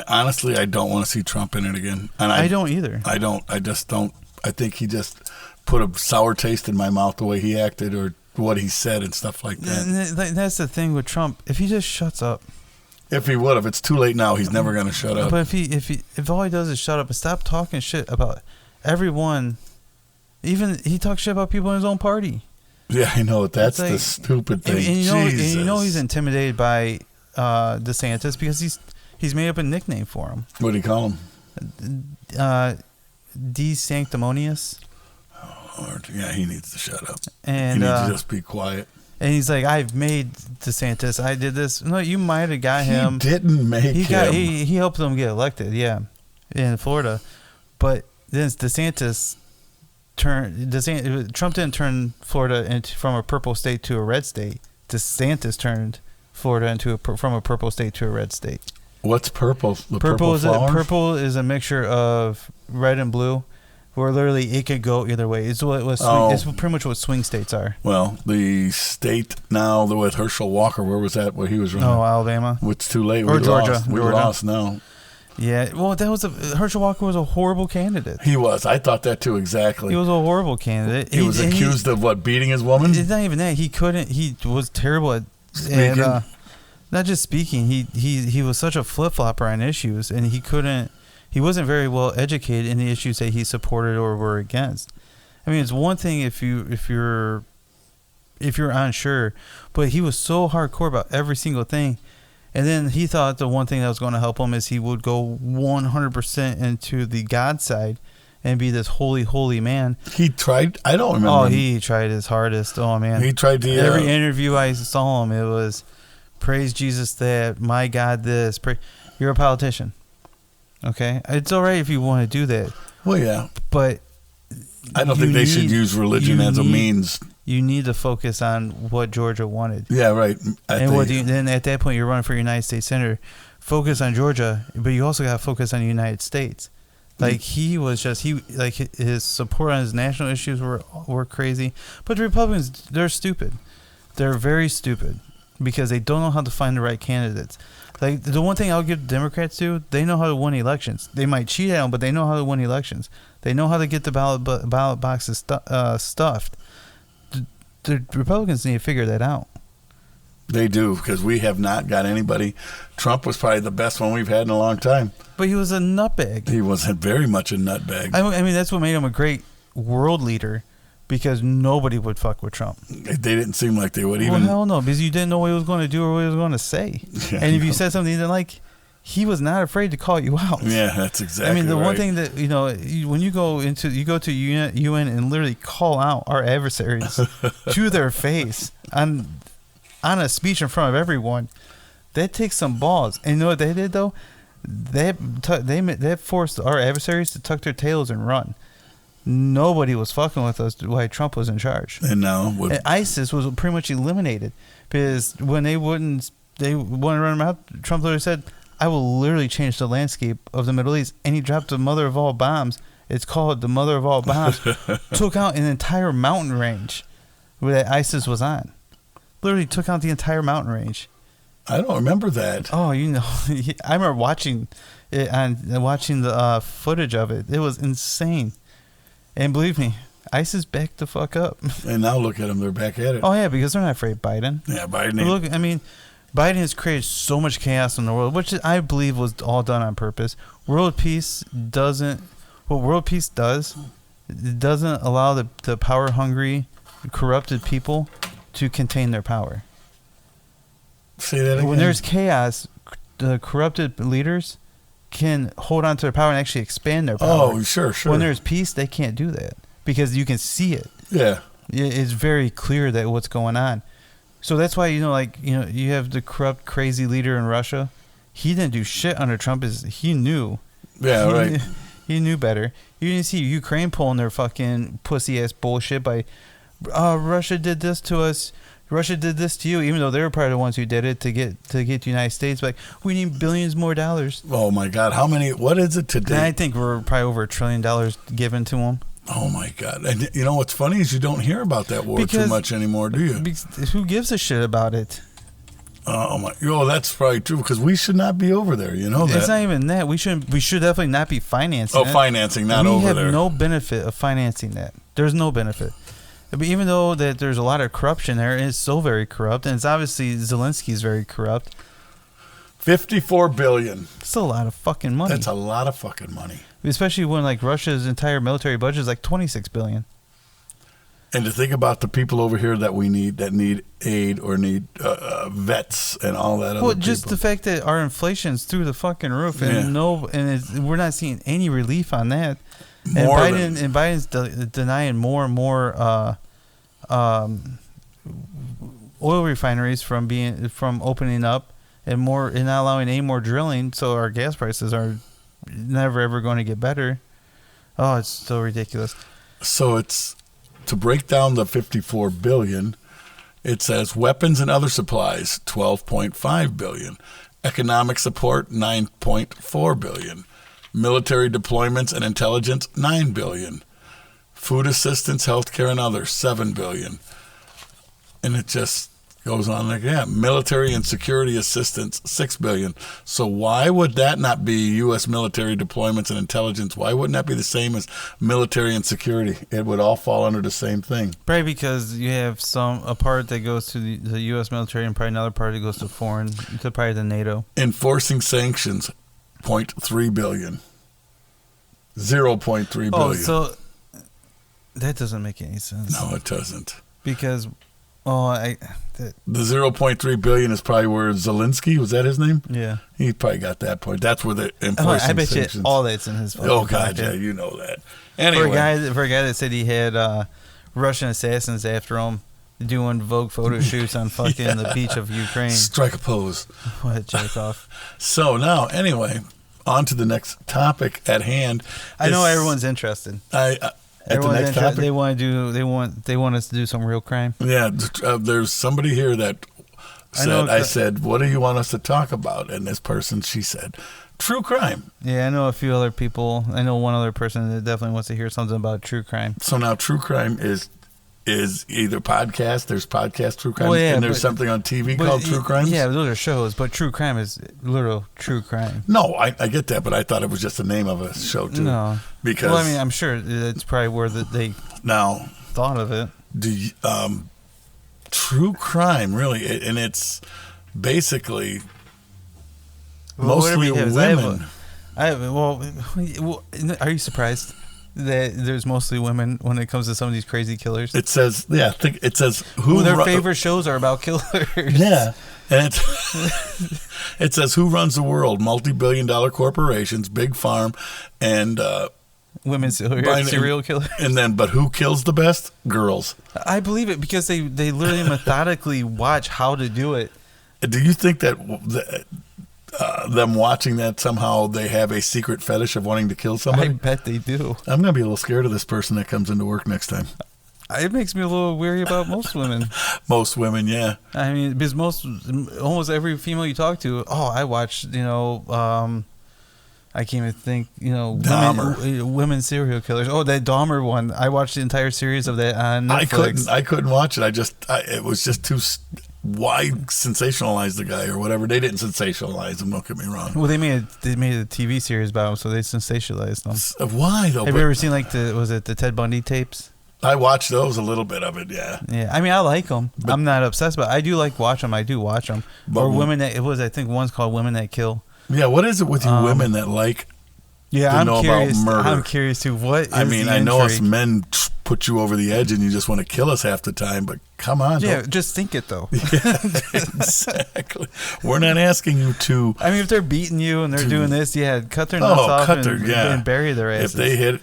honestly don't want to see Trump in it again. And I don't either. I don't. I just don't. I think he just put a sour taste in my mouth the way he acted or what he said and stuff like that. And that's the thing with Trump. If he just shuts up. If he would, if it's too late now, he's never going to shut up. But if all he does is shut up and stop talking shit about everyone, even he talks shit about people in his own party. Yeah, I know. That's like, the stupid thing. And you know he's intimidated by DeSantis because he's made up a nickname for him. What do you call him? De-sanctimonious. Oh, Lord. Yeah, he needs to shut up. And he needs to just be quiet. And he's like, I've made DeSantis. I did this. No, you might have got him. He didn't make him. He helped him get elected, yeah, in Florida. But then Trump didn't turn Florida from a purple state to a red state. DeSantis turned Florida from a purple state to a red state. What's purple? Purple is a mixture of red and blue, where literally it could go either way. It's pretty much what swing states are. Well, the state now with Herschel Walker, where was that? Where he was running? Oh, Alabama. It's too late. Or Georgia. We lost now. Yeah, well, Herschel Walker was a horrible candidate. He was. I thought that too, exactly. He was a horrible candidate. He was accused of what, beating his woman? It's not even that. He was terrible at speaking. And, not just speaking. He was such a flip-flopper on issues, and he wasn't very well educated in the issues that he supported or were against. I mean, it's one thing if you're unsure, but he was so hardcore about every single thing. And then he thought the one thing that was going to help him is he would go 100% into the God side and be this holy, holy man. He tried. I don't remember. Oh, he tried his hardest. Oh, man. He tried to. Every interview I saw him, it was, praise Jesus that, my God this. You're a politician. Okay? It's all right if you want to do that. Well, yeah. But I don't think they should use religion as a means. You need to focus on what Georgia wanted. Yeah, right. Then at that point, you're running for United States Senator. Focus on Georgia, but you also got to focus on the United States. Like his support on his national issues were crazy. But the Republicans, they're stupid. They're very stupid because they don't know how to find the right candidates. Like the one thing I'll give Democrats to, they know how to win elections. They might cheat at them, but they know how to win elections. They know how to get the ballot boxes stuffed. The Republicans need to figure that out. They do, because we have not got anybody. Trump was probably the best one we've had in a long time. But he was a nutbag. He was very much a nutbag. I mean, that's what made him a great world leader, because nobody would fuck with Trump. They didn't seem like they would even. Well, hell no, because you didn't know what he was going to do or what he was going to say. Yeah, and if you said something you didn't like, he was not afraid to call you out. Yeah, that's exactly right. I mean, the one thing that, when you go to UN and literally call out our adversaries to their face on a speech in front of everyone, that takes some balls. And you know what they did, though? They forced our adversaries to tuck their tails and run. Nobody was fucking with us while Trump was in charge. And now ISIS was pretty much eliminated, because when they wouldn't run them out, Trump literally said, I will literally change the landscape of the Middle East. And he dropped the mother of all bombs. It's called the mother of all bombs. Took out an entire mountain range that ISIS was on. Literally took out the entire mountain range. I don't remember that. Oh, I remember watching it watching the footage of it. It was insane. And believe me, ISIS backed the fuck up. And now look at them. They're back at it. Oh, yeah, because they're not afraid of Biden. Yeah, Biden. Look, I mean, Biden has created so much chaos in the world, which I believe was all done on purpose. What world peace does, it doesn't allow the power-hungry, corrupted people to contain their power. Say that again. When there's chaos, the corrupted leaders can hold on to their power and actually expand their power. Oh, sure. When there's peace, they can't do that because you can see it. Yeah. It's very clear that what's going on. So that's why you have the corrupt, crazy leader in Russia. He didn't do shit under Trump. He knew. Yeah, right. He knew better. You didn't see Ukraine pulling their fucking pussy ass bullshit by, Russia did this to us. Russia did this to you, even though they were probably the ones who did it to get the United States. Like, we need billions more dollars. Oh my God, how many? What is it today? And I think we're probably over $1 trillion given to them. Oh my God! And you know what's funny is you don't hear about that war too much anymore, do you? Who gives a shit about it? Oh my! Oh, that's probably true because we should not be over there. You know that. It's not even that. We should definitely not be financing. Oh, financing, not over there. We have no benefit of financing that. There's no benefit. But even though that there's a lot of corruption there, it's so very corrupt, and it's obviously Zelensky's very corrupt. $54 billion. It's a lot of fucking money. That's a lot of fucking money. Especially when like Russia's entire military budget is like $26 billion. And to think about the people over here that need aid or need vets and all that. Well, just the fact that our inflation's through the fucking roof, and we're not seeing any relief on that. Biden's denying more and more oil refineries from opening up and not allowing any more drilling, so our gas prices are never ever going to get better. Oh, it's so ridiculous. So it's to break down the $54 billion. It says weapons and other supplies $12.5 billion, economic support $9.4 billion, military deployments and intelligence $9 billion, food assistance, healthcare, and others $7 billion, and it just goes on like that. Military and security assistance $6 billion. So why would that not be U.S. military deployments and intelligence? Why wouldn't that be the same as military and security? It would all fall under the same thing. Probably because you have a part that goes to the U.S. military and probably another part that goes to probably the NATO. Enforcing sanctions $0.3 billion. $0.3 billion. Oh, so that doesn't make any sense. No, it doesn't. Because the $0.3 billion is probably where Zelensky, was that his name? Yeah, he probably got that point. That's where the enforcing I bet sanctions. You all that's in his. Oh God, yeah, you know that. Anyway, for a guy that said he had Russian assassins after him doing Vogue photo shoots on fucking the beach of Ukraine. Strike a pose. What a jerk off. So now, anyway, on to the next topic at hand. I know everyone's interested. Everyone's interested. They want to do. They want us to do some real crime. Yeah, there's somebody here that said. I said, "What do you want us to talk about?" And this person, she said, "True crime." Yeah, I know a few other people. I know one other person that definitely wants to hear something about true crime. So now, true crime is either podcast. There's podcast true crime, and there's something on TV called True Crime. Yeah, those are shows, but true crime is literal true crime. No, I get that, but I thought it was just the name of a show too. No, because I mean, I'm sure it's probably where they thought of it. True crime, really, and it's basically mostly women. Are you surprised that there's mostly women when it comes to some of these crazy killers? It says, it says who their favorite shows are about killers. Yeah, and it says who runs the world: multi-billion-dollar corporations, big pharma, and women serial killers. And then, but who kills the best? Girls. I believe it because they literally methodically watch how to do it. Do you think that them watching that somehow they have a secret fetish of wanting to kill somebody? I bet they do. I'm gonna be a little scared of this person that comes into work next time. It makes me a little weary about most women. Most women, yeah. I mean, because almost every female you talk to, I watched, I can't even think, women serial killers. Oh, that Dahmer one. I watched the entire series of that on Netflix. I couldn't watch it. It was just too. Why sensationalize the guy or whatever? They didn't sensationalize him. Don't get me wrong. Well, they made a TV series about him, so they sensationalized him. Why though? Have you ever seen the Ted Bundy tapes? I watched those, a little bit of it, yeah. Yeah, I mean, I like them. I'm not obsessed, but I do like watch them. I do watch them. Or women that I think one's called Women That Kill. Yeah, what is it with you women that like? Yeah, I'm curious. About murder? I'm curious too. What? I mean, I know us men put you over the edge, and you just want to kill us half the time. But come on, just think it though. Yeah, exactly. We're not asking you to. I mean, if they're beating you and they're doing this, cut their nuts off and bury their asses. If they hit,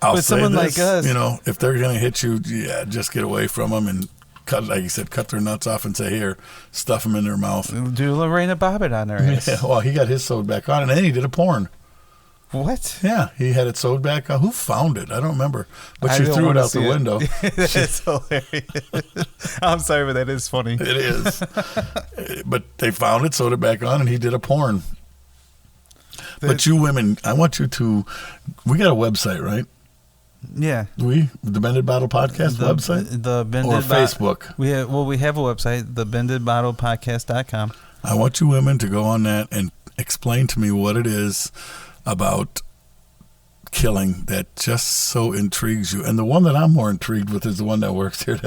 I'll but say someone this, like us, if they're gonna hit you, just get away from them and cut, like you said, cut their nuts off and say, here, stuff them in their mouth. Do Lorena Bobbitt on their ass. Yeah, well, he got his sewed back on, and then he did a porn. What? Yeah, he had it sewed back on. Who found it? I don't remember. But I she don't threw it wanna out the see it. window. It's hilarious. I'm sorry, but that is funny. It is. But they found it, sewed it back on, and he did a porn. But you women, I want you to, we got a website, right? Yeah. The Bended Bottle Podcast website? The Bended Or Facebook? We have a website, thebendedbottlepodcast.com. I want you women to go on that and explain to me what it is about killing that just so intrigues you. And the one that I'm more intrigued with is the one that works here.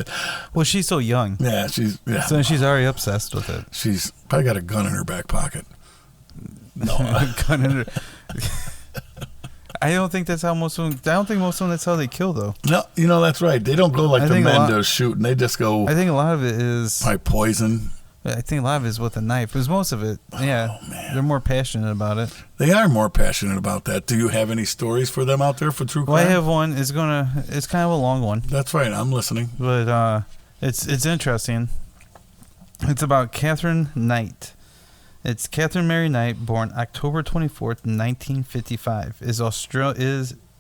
Well, she's so young. Yeah, So she's already obsessed with it. She's probably got a gun in her back pocket. No, a gun in her. I don't think that's how most of them. I don't think most of them that's how they kill though. No, that's right. They don't go like I the think men do shooting. They just go. I think a lot of it is by poison. I think a lot of it is with a knife. Because most of it, yeah, man. they're more passionate about it. They are more passionate about that. Do you have any stories for them out there for true crime? Well, I have one. It's kind of a long one. That's right. I'm listening. But it's interesting. It's about Catherine Knight. It's Catherine Mary Knight, born October 24th, 1955, is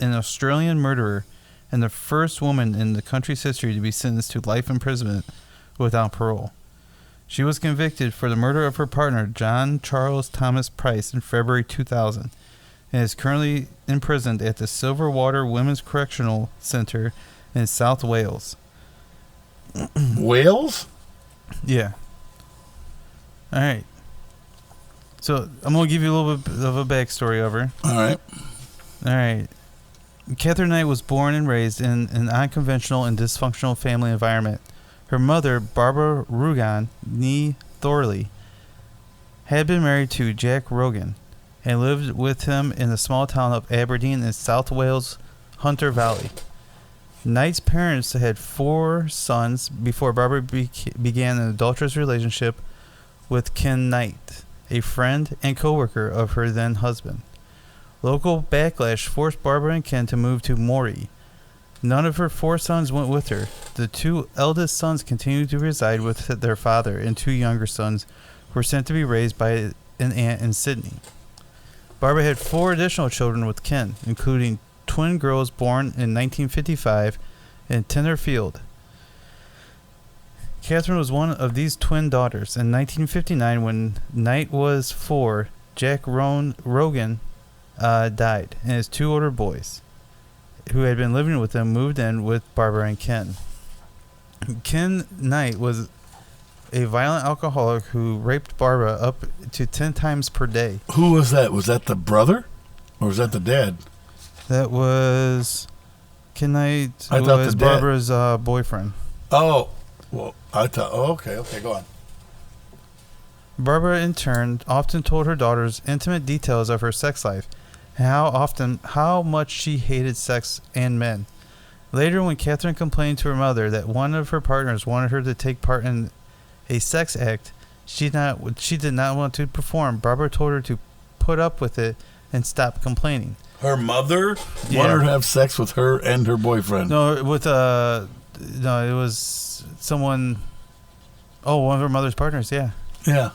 an Australian murderer and the first woman in the country's history to be sentenced to life imprisonment without parole. She was convicted for the murder of her partner, John Charles Thomas Price, in February 2000, and is currently imprisoned at the Silverwater Women's Correctional Centre in South Wales. Wales? Yeah. All right. So I'm going to give you a little bit of a backstory of her. All right. Catherine Knight was born and raised in an unconventional and dysfunctional family environment. Her mother, Barbara Rugan nee Thorley, had been married to Jack Rogan and lived with him in the small town of Aberdeen in South Wales, Hunter Valley. Knight's parents had 4 sons before Barbara began an adulterous relationship with Ken Knight, a friend and co-worker of her then husband. Local backlash forced Barbara and Ken to move to Moree. None of her 4 sons went with her. The 2 eldest sons continued to reside with their father, and 2 younger sons were sent to be raised by an aunt in Sydney. Barbara had 4 additional children with Ken, including twin girls born in 1955 in Tenterfield. Catherine was one of these twin daughters. In 1959, when Knight was 4, Jack Rogan died, and his 2 older boys, who had been living with them, moved in with Barbara and Ken. Ken Knight was a violent alcoholic who raped Barbara up to 10 times per day. Who was that? Was that the brother? Or was that the dad? That was Ken Knight, I who thought was the dad. Barbara's boyfriend. Oh, well, I thought, okay, go on. Barbara, in turn, often told her daughters intimate details of her sex life and how much she hated sex and men. Later, when Catherine complained to her mother that one of her partners wanted her to take part in a sex act she did not want to perform, Barbara told her to put up with it and stop complaining. Her mother wanted her to have sex with her and her boyfriend. No, it was someone. Oh, one of her mother's partners. Yeah. Yeah.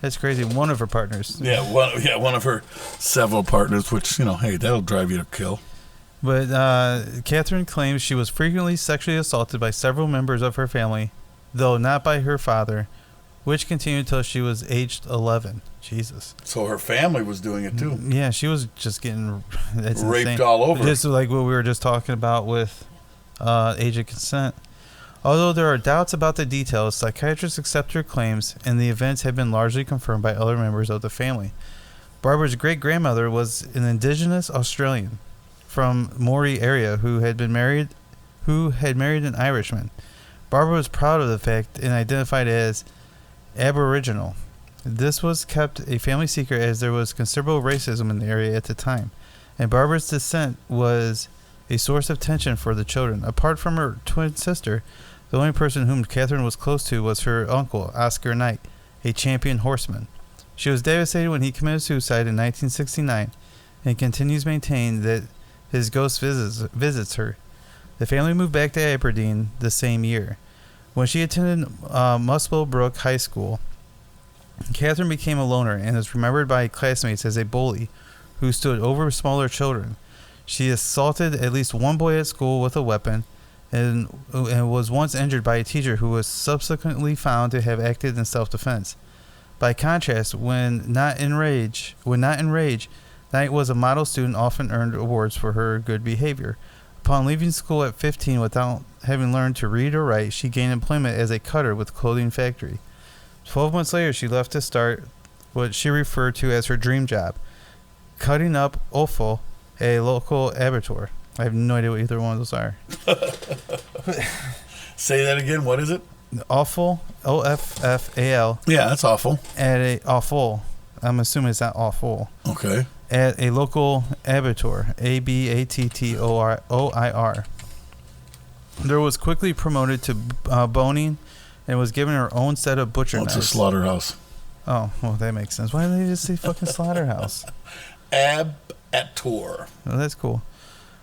That's crazy. One of her partners. Yeah, one of her several partners, which, hey, that'll drive you to kill. But Catherine claims she was frequently sexually assaulted by several members of her family, though not by her father, which continued until she was aged 11. Jesus. So her family was doing it too. Yeah, she was just getting raped insane. all over. Just like what we were just talking about with age of consent. Although there are doubts about the details, psychiatrists accept her claims, and the events have been largely confirmed by other members of the family. Barbara's great-grandmother was an indigenous Australian from Moree area who had married an Irishman. Barbara was proud of the fact and identified as Aboriginal. This was kept a family secret as there was considerable racism in the area at the time, and Barbara's descent was a source of tension for the children. Apart from her twin sister, the only person whom Catherine was close to was her uncle, Oscar Knight, a champion horseman. She was devastated when he committed suicide in 1969 and continues to maintain that his ghost visits her. The family moved back to Aberdeen the same year. When she attended Muswell Brook High School, Catherine became a loner and is remembered by classmates as a bully who stood over smaller children. She assaulted at least one boy at school with a weapon and was once injured by a teacher who was subsequently found to have acted in self-defense. By contrast, when not enraged, Knight was a model student, often earned awards for her good behavior. Upon leaving school at 15 without having learned to read or write, she gained employment as a cutter with a clothing factory. 12 months later, she left to start what she referred to as her dream job, cutting up offal at a local abattoir. I have no idea what either one of those are. Say that again. What is it? Offal, O-F-F-A-L. Yeah, that's awful. At a offal. I'm assuming it's not awful. Okay. At a local abattoir, A-B-A-T-T-O-I-R. There was quickly promoted to boning and was given her own set of butcher knives. It's a slaughterhouse. Oh, well, that makes sense. Why did they just say fucking slaughterhouse? Abattoir. Oh, that's cool.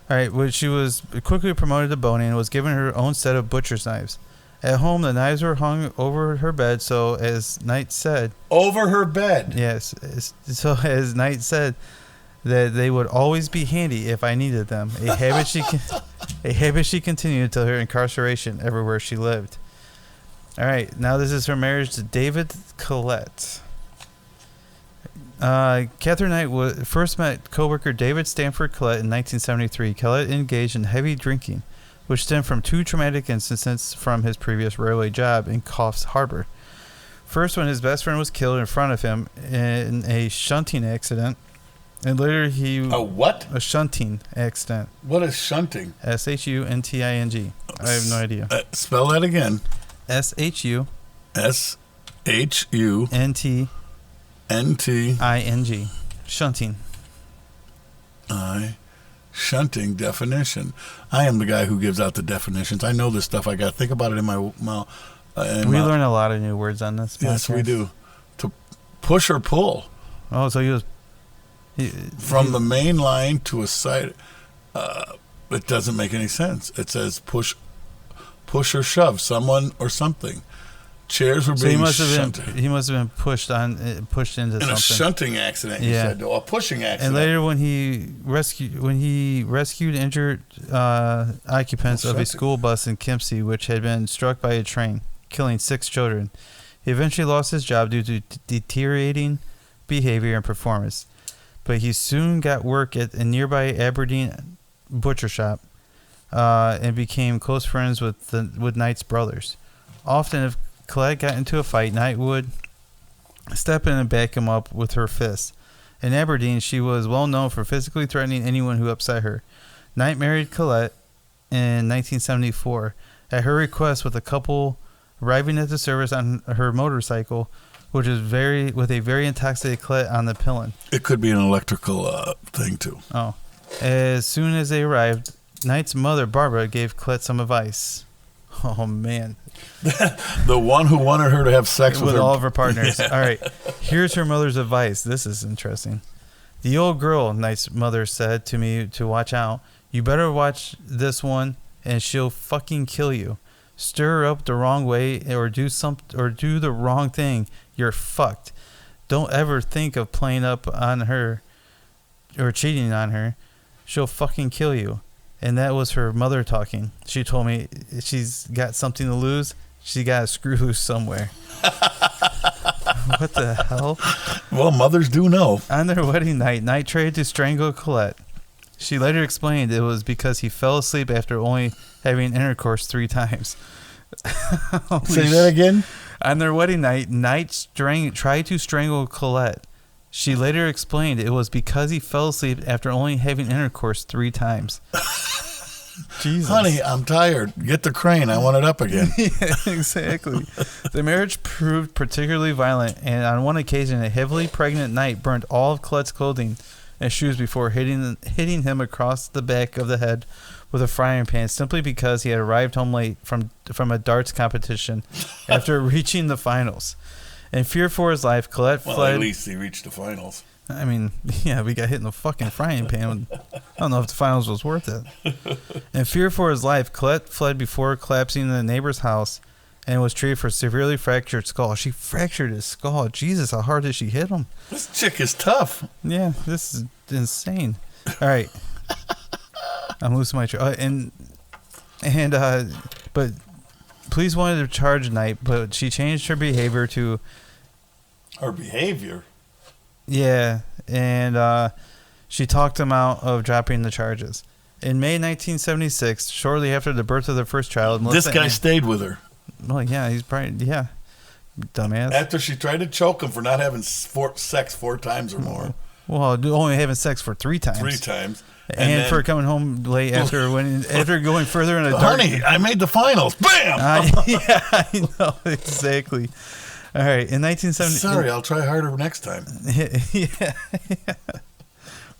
All right, well, she was quickly promoted to boning and was given her own set of butcher's knives. At home, the knives were hung over her bed, so as Knight said... Over her bed? Yes. So as Knight said, that they would always be handy if I needed them. A habit she continued until her incarceration everywhere she lived. All right, now this is her marriage to David Collette. Catherine Knight first met co-worker David Stanford Collette in 1973. Collette engaged in heavy drinking, which stemmed from two traumatic incidents from his previous railway job in Coffs Harbour. First, when his best friend was killed in front of him in a shunting accident, and later A what? A shunting accident. What is shunting? S-H-U-N-T-I-N-G. I have no idea. Spell that again. S-H-U. S-H-U. N-T. N-T-I-N-G. Shunting. Shunting definition. I am the guy who gives out the definitions. I know this stuff. I got to think about it in my mouth. We learn a lot of new words on this podcast. Yes, we do. To push or pull. Oh, so he was... From the main line to a side. It doesn't make any sense. It says push or shove someone or something. Chairs were being shunted. He must have been pushed into something. In a shunting accident, you said, or a pushing accident. And later, when he rescued injured occupants of a school bus in Kempsey, which had been struck by a train, killing 6 children, he eventually lost his job due to deteriorating behavior and performance. But he soon got work at a nearby Aberdeen butcher shop and became close friends with Knight's brothers. Often, if Collette got into a fight, Knight would step in and back him up with her fists. In Aberdeen, she was well known for physically threatening anyone who upset her. Knight married Collette in 1974 at her request, with a couple arriving at the service on her motorcycle, which is with a very intoxicated Collette on the pillion. It could be an electrical thing too. Oh. As soon as they arrived, Knight's mother, Barbara, gave Collette some advice. Oh, man. The one who wanted her to have sex with all of her partners. Yeah. All right. Here's her mother's advice. This is interesting. The old girl, Knight's mother said to me to watch out. You better watch this one, and she'll fucking kill you. Stir her up the wrong way or do the wrong thing. You're fucked. Don't ever think of playing up on her or cheating on her. She'll fucking kill you. And that was her mother talking. She told me she's got something to lose. She got a screw loose somewhere. What the hell? Well, mothers do know. On their wedding night, Knight tried to strangle Collette. She later explained it was because he fell asleep after only having intercourse 3 times. Say that again? On their wedding night, Knight tried to strangle Collette. She later explained it was because he fell asleep after only having intercourse 3 times. Jesus. Honey, I'm tired. Get the crane. I want it up again. Yeah, exactly. The marriage proved particularly violent, and on one occasion, a heavily pregnant Knight burned all of Collette's clothing and shoes before hitting him across the back of the head with a frying pan, simply because he had arrived home late from a darts competition after reaching the finals. In fear for his life, Collette fled. Well, at least he reached the finals. I mean, yeah, we got hit in the fucking frying pan. I don't know if the finals was worth it. In fear for his life, Collette fled before collapsing in a neighbor's house and was treated for severely fractured skull. She fractured his skull. Jesus, how hard did she hit him? This chick is tough. Yeah, this is insane. All right. I'm losing my track. But police wanted to charge Knight, but she changed her behavior to... Her behavior? Yeah, and she talked him out of dropping the charges. In May 1976, shortly after the birth of their first child... This guy stayed with her. Well, yeah, he's probably... Yeah, dumbass. After she tried to choke him for not having sex 4 times or more. Well, only having sex for 3 times. 3 times. And then, for coming home late after going further in a dark... Honey, I made the finals. Bam! Yeah, I know. Exactly. All right. In 1970... Sorry, I'll try harder next time. Yeah.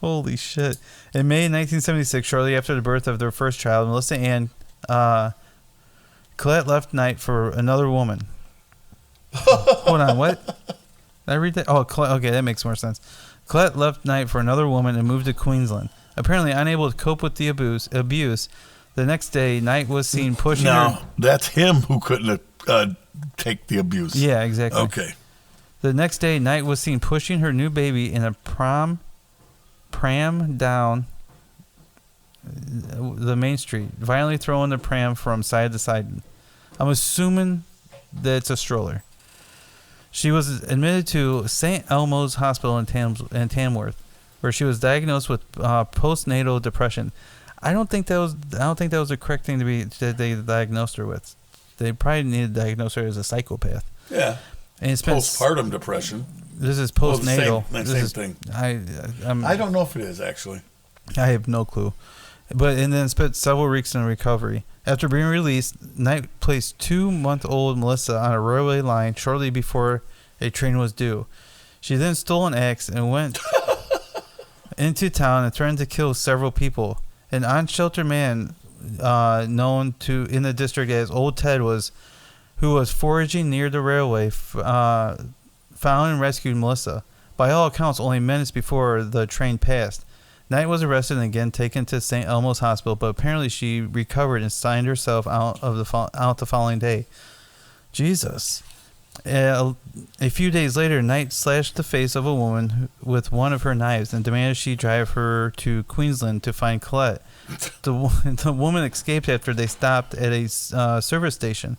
Holy shit. In May 1976, shortly after the birth of their first child, Melissa Ann Colette left Knight for another woman. Hold on, what? Did I read that? Oh, okay, that makes more sense. Colette left Knight for another woman and moved to Queensland. Apparently unable to cope with the abuse, the next day, Knight was seen pushing her... that's him who couldn't take the abuse. Yeah, exactly. Okay. The next day, Knight was seen pushing her new baby in a pram down the main street, violently throwing the pram from side to side. I'm assuming that it's a stroller. She was admitted to St. Elmo's Hospital in Tamworth, where she was diagnosed with postnatal depression. I don't think that was the correct thing that they diagnosed her with. They probably needed to diagnose her as a psychopath. Yeah. And it's postpartum depression. This is postnatal. Same thing. I don't know if it is, actually. I have no clue. And then spent several weeks in recovery. After being released, Knight placed 2-month-old Melissa on a railway line shortly before a train was due. She then stole an axe and went into town and threatened to kill several people. An unsheltered man known in the district as Old Ted who was foraging near the railway, found and rescued Melissa. By all accounts, only minutes before the train passed. Knight was arrested and again taken to St. Elmo's Hospital, but apparently she recovered and signed herself out the following day. Jesus. A few days later, Knight slashed the face of a woman with one of her knives and demanded she drive her to Queensland to find Colette. The woman escaped after they stopped at a service station.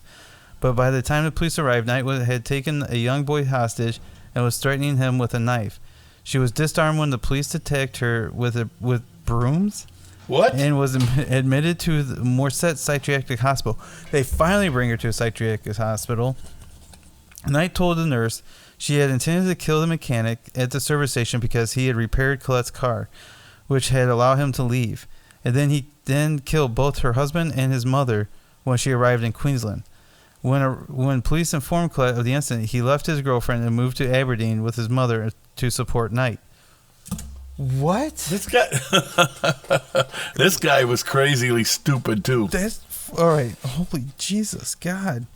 But by the time the police arrived, Knight had taken a young boy hostage and was threatening him with a knife. She was disarmed when the police attacked her with brooms. What? And was admitted to the Morset Psychiatric Hospital. They finally bring her to a psychiatric hospital. Knight told the nurse she had intended to kill the mechanic at the service station because he had repaired Colette's car, which had allowed him to leave. And then he killed both her husband and his mother when she arrived in Queensland. When police informed Colette of the incident, he left his girlfriend and moved to Aberdeen with his mother to support Knight. What? This guy was crazily stupid too. All right. Holy Jesus, God.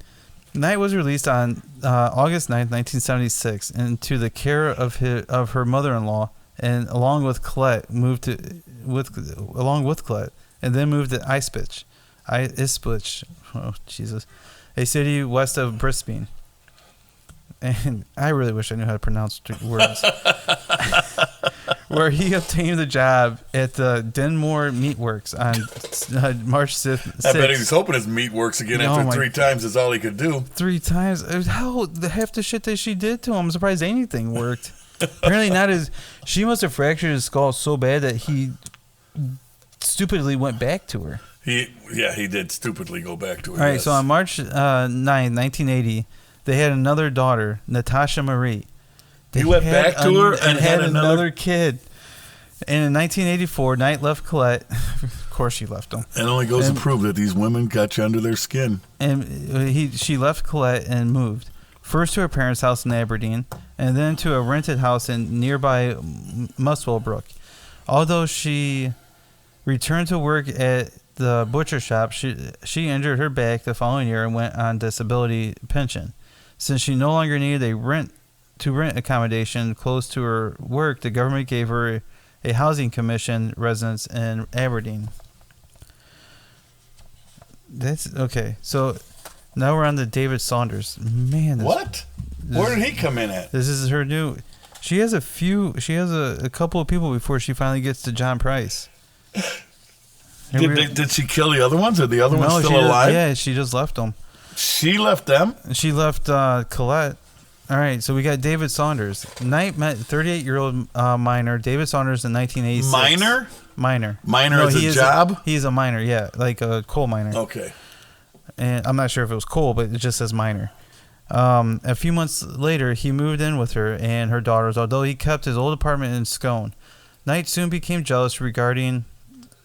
Knight was released on August 9th, 1976, into the care of her mother-in-law, and along with Colette, moved to Ispich. Oh Jesus. A city west of Brisbane. And I really wish I knew how to pronounce words. Where he obtained the job at the Denmore Meatworks on March 6th. I bet he was hoping his meat works again after 3 times is all he could do. 3 times? How half the shit that she did to him, I'm surprised anything worked. Apparently not as... She must have fractured his skull so bad that he stupidly went back to her. He did stupidly go back to her. All right, so on March 9, 1980, they had another daughter, Natasha Marie. He went back to her and had another kid. And in 1984, Knight left Colette. Of course she left him. It only goes to prove that these women got you under their skin. And she left Colette and moved. First to her parents' house in Aberdeen, and then to a rented house in nearby Muswellbrook. Although she returned to work at the butcher shop, she injured her back the following year and went on disability pension. Since she no longer needed a rent accommodation close to her work, the government gave her a housing commission residence in Aberdeen. That's okay. So Now we're on to David Saunders. Man, What? Where did he come in at? This is her new. She has a couple of people before she finally gets to John Price. Did she kill the other ones? Are the other ones still alive? Yeah, she just left them. She left them? She left Colette. All right, so we got David Saunders. Knight met 38-year-old minor David Saunders in 1986. Minor? Minor. Minor as a job? He's a minor, yeah, like a coal miner. Okay. And I'm not sure if it was coal, but it just says minor. A few months later, he moved in with her and her daughters, although he kept his old apartment in Scone. Knight soon became jealous regarding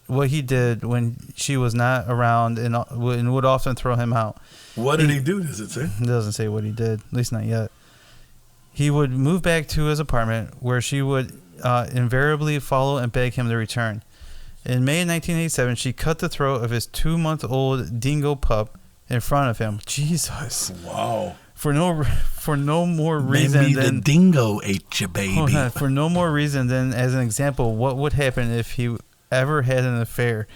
what he did when she was not around and would often throw him out. What did he do, does it say? It doesn't say what he did, at least not yet. He would move back to his apartment, where she would invariably follow and beg him to return. In May of 1987, she cut the throat of his 2-month-old dingo pup in front of him. Jesus. Wow. For no more reason Maybe than the dingo ate your baby. for no more reason than as an example, what would happen if he ever had an affair?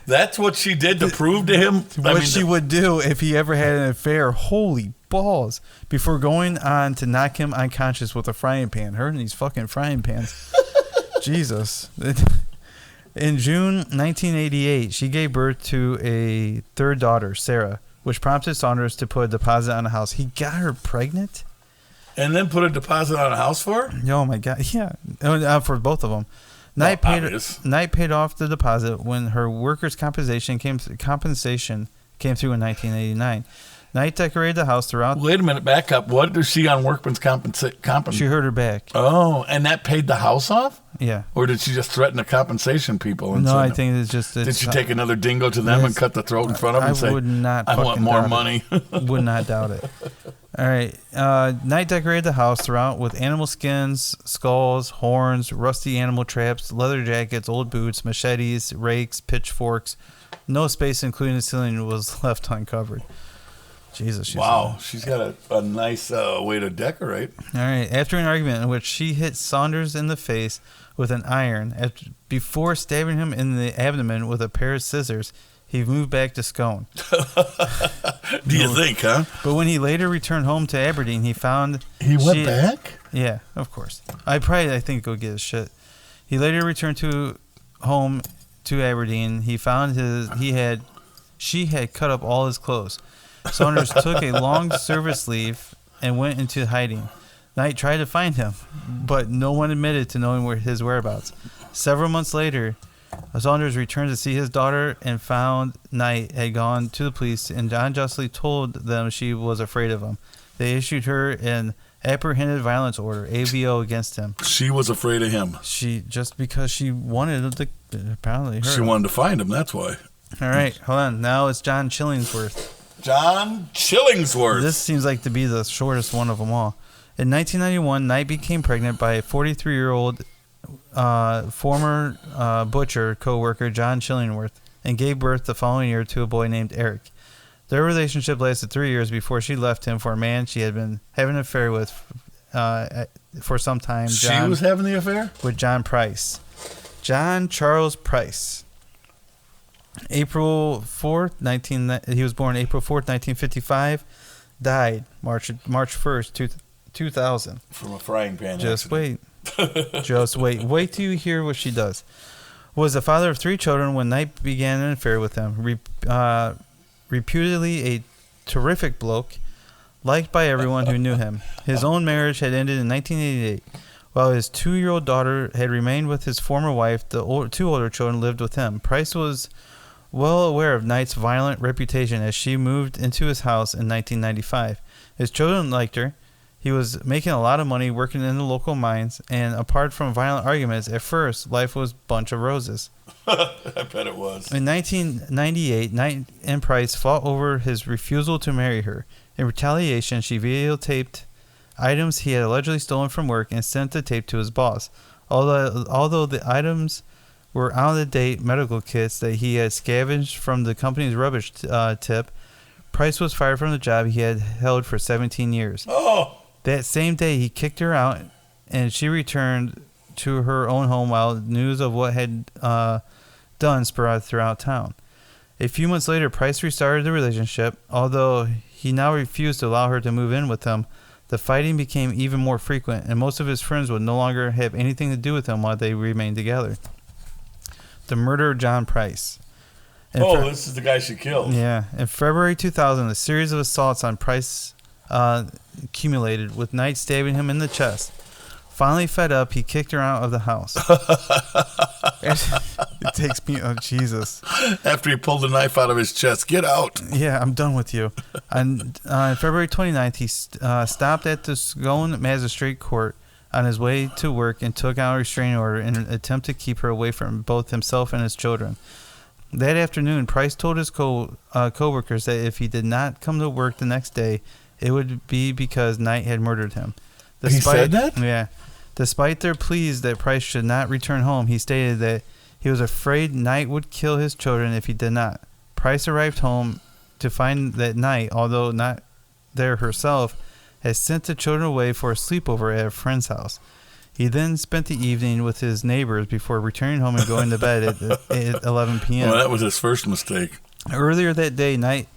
That's what she did to prove to him What she would do if he ever had an affair. Holy balls. Before going on to knock him unconscious with a frying pan. Her and these fucking frying pans. Jesus. In June 1988, she gave birth to a third daughter, Sarah, which prompted Saunders to put a deposit on a house. He got her pregnant? And then put a deposit on a house for her? Oh, my God. Yeah. For both of them. Knight paid off the deposit when her workers' compensation came through in 1989. Knight decorated the house throughout. Wait a minute, back up. What does she on workman's compensation? She hurt her back. Oh, and that paid the house off? Yeah. Or did she just threaten to compensation people? No, I think it's just. Did she take another dingo to them and cut the throat in front of them and say, I want more money? Would not doubt it. All right. Knight decorated the house throughout with animal skins, skulls, horns, rusty animal traps, leather jackets, old boots, machetes, rakes, pitchforks. No space, including the ceiling, was left uncovered. Jesus. Wow. She's got a nice way to decorate. All right. After an argument in which she hit Saunders in the face with an iron, before stabbing him in the abdomen with a pair of scissors, he moved back to Scone. Do you think, huh? But when he later returned home to Aberdeen, he found... He went back? Yeah, of course. I think go get his shit. He later returned home to Aberdeen. He found she had cut up all his clothes. Saunders took a long service leave and went into hiding. Knight tried to find him, but no one admitted to knowing his whereabouts. Several months later, Saunders returned to see his daughter and found Knight had gone to the police and unjustly told them she was afraid of him. They issued her an apprehended violence order, AVO, against him. She was afraid of him. Just because she wanted to, apparently. She wanted to find him, that's why. All right, hold on. Now it's John Chillingsworth. John Chillingsworth. This seems like to be the shortest one of them all. In 1991, Knight became pregnant by a 43-year-old former butcher co-worker, John Chillingworth, and gave birth the following year to a boy named Eric. Their relationship lasted 3 years before she left him for a man she had been having an affair with for some time. She was having the affair? With John Price. John Charles Price. April 4th, he was born April 4th, 1955. Died March 1st, 2000. From a frying pan Just accident. wait. Just wait. Wait till you hear what she does. Was the father of 3 children when Knight began an affair with him. Reputedly a terrific bloke, liked by everyone who knew him. His own marriage had ended in 1988. While his 2-year-old daughter had remained with his former wife, the 2 older children lived with him. Price was well aware of Knight's violent reputation as she moved into his house in 1995. His children liked her. He was making a lot of money working in the local mines, and apart from violent arguments, at first, life was a bunch of roses. I bet it was. In 1998, Knight and Price fought over his refusal to marry her. In retaliation, she videotaped items he had allegedly stolen from work and sent the tape to his boss. Although the items were out-of-date medical kits that he had scavenged from the company's rubbish tip, Price was fired from the job he had held for 17 years. Oh! That same day, he kicked her out, and she returned to her own home while news of what had done spread throughout town. A few months later, Price restarted the relationship, although he now refused to allow her to move in with him. The fighting became even more frequent, and most of his friends would no longer have anything to do with him while they remained together. The murder of John Price. This is the guy she killed. Yeah. In February 2000, a series of assaults on Price accumulated, with Knight stabbing him in the chest. Finally fed up, he kicked her out of the house. It takes me... Oh, Jesus. After he pulled the knife out of his chest. Get out. Yeah, I'm done with you. On February 29th, he stopped at the Scone Magistrate Court on his way to work and took out a restraining order in an attempt to keep her away from both himself and his children. That afternoon, Price told his co-workers that if he did not come to work the next day, it would be because Knight had murdered him. He said that? Yeah. Despite their pleas that Price should not return home, he stated that he was afraid Knight would kill his children if he did not. Price arrived home to find that Knight, although not there herself, had sent the children away for a sleepover at a friend's house. He then spent the evening with his neighbors before returning home and going to bed at 11 p.m. Well, that was his first mistake. Earlier that day, Knight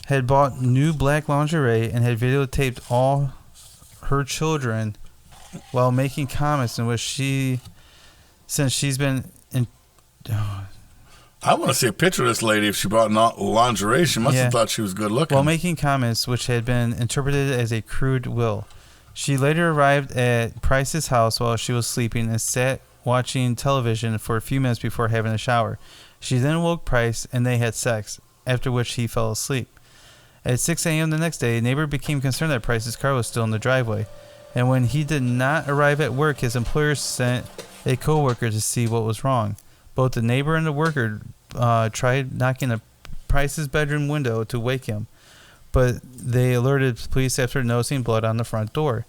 had bought new black lingerie and had videotaped all her children while making comments in which since she's been in... I want to see a picture of this lady. If she bought lingerie, she must have thought she was good looking. While making comments which had been interpreted as a crude will. She later arrived at Price's house while she was sleeping and sat watching television for a few minutes before having a shower. She then woke Price and they had sex, after which he fell asleep. At 6 a.m. the next day, a neighbor became concerned that Price's car was still in the driveway. And when he did not arrive at work, his employer sent a co-worker to see what was wrong. Both the neighbor and the worker tried knocking on Price's bedroom window to wake him, but they alerted police after noticing blood on the front door.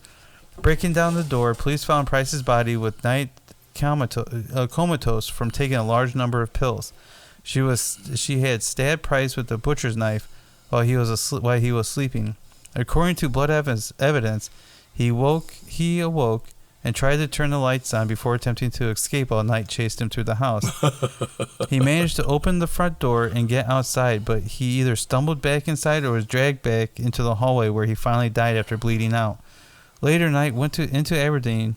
Breaking down the door, police found Price's body with Knight comatose from taking a large number of pills. She had stabbed Price with a butcher's knife while he was sleeping. According to blood evidence, he awoke and tried to turn the lights on before attempting to escape while Knight chased him through the house. He managed to open the front door and get outside, but he either stumbled back inside or was dragged back into the hallway where he finally died after bleeding out. Later, Knight went into Aberdeen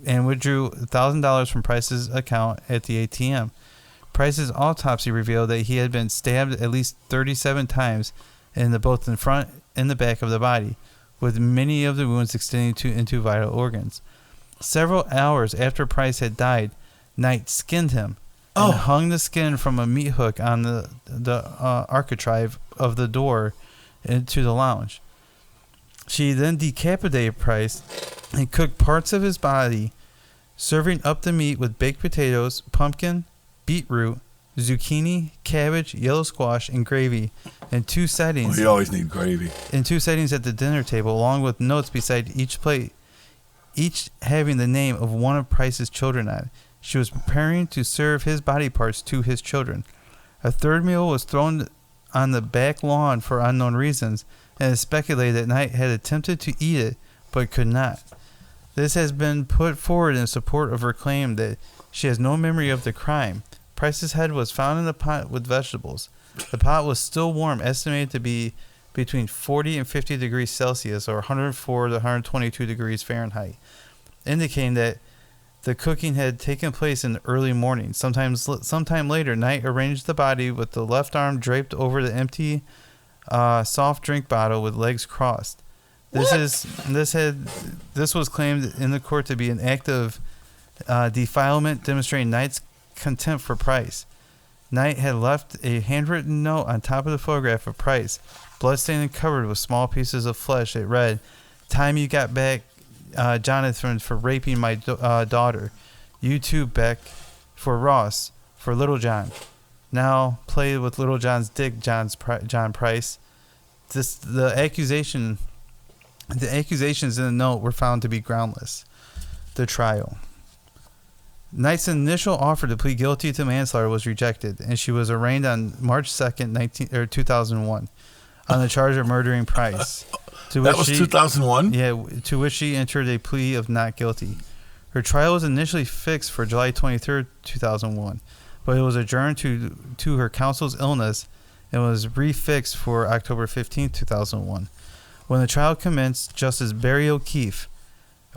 and withdrew $1,000 from Price's account at the ATM. Price's autopsy revealed that he had been stabbed at least 37 times in both the front and the back of the body, with many of the wounds extending into vital organs. Several hours after Price had died, Knight skinned him and hung the skin from a meat hook on the architrave of the door into the lounge. She then decapitated Price and cooked parts of his body, serving up the meat with baked potatoes, pumpkin, beetroot, zucchini, cabbage, yellow squash, and gravy in two settings. You always need gravy. In two settings at the dinner table, along with notes beside each plate, each having the name of one of Price's children on it. She was preparing to serve his body parts to his children. A third meal was thrown on the back lawn for unknown reasons, and it's speculated that Knight had attempted to eat it, but could not. This has been put forward in support of her claim that she has no memory of the crime. Price's head was found in a pot with vegetables. The pot was still warm, estimated to be between 40 and 50 degrees Celsius, or 104 to 122 degrees Fahrenheit, indicating that the cooking had taken place in the early morning. Sometime later, Knight arranged the body with the left arm draped over the empty soft drink bottle with legs crossed. This was claimed in the court to be an act of defilement, demonstrating Knight's contempt for Price. Knight had left a handwritten note on top of the photograph of Price, bloodstained and covered with small pieces of flesh. It read, "Time you got back, Jonathan, for raping my daughter. You too, Beck, for Ross, for Little John. Now play with Little John's dick, John Price." The accusations in the note were found to be groundless. The trial. Knight's initial offer to plead guilty to manslaughter was rejected, and she was arraigned on March 2nd, 2001, on the charge of murdering Price. That was 2001? Yeah, to which she entered a plea of not guilty. Her trial was initially fixed for July 23rd, 2001, but it was adjourned to her counsel's illness and was refixed for October 15, 2001. When the trial commenced, Justice Barry O'Keefe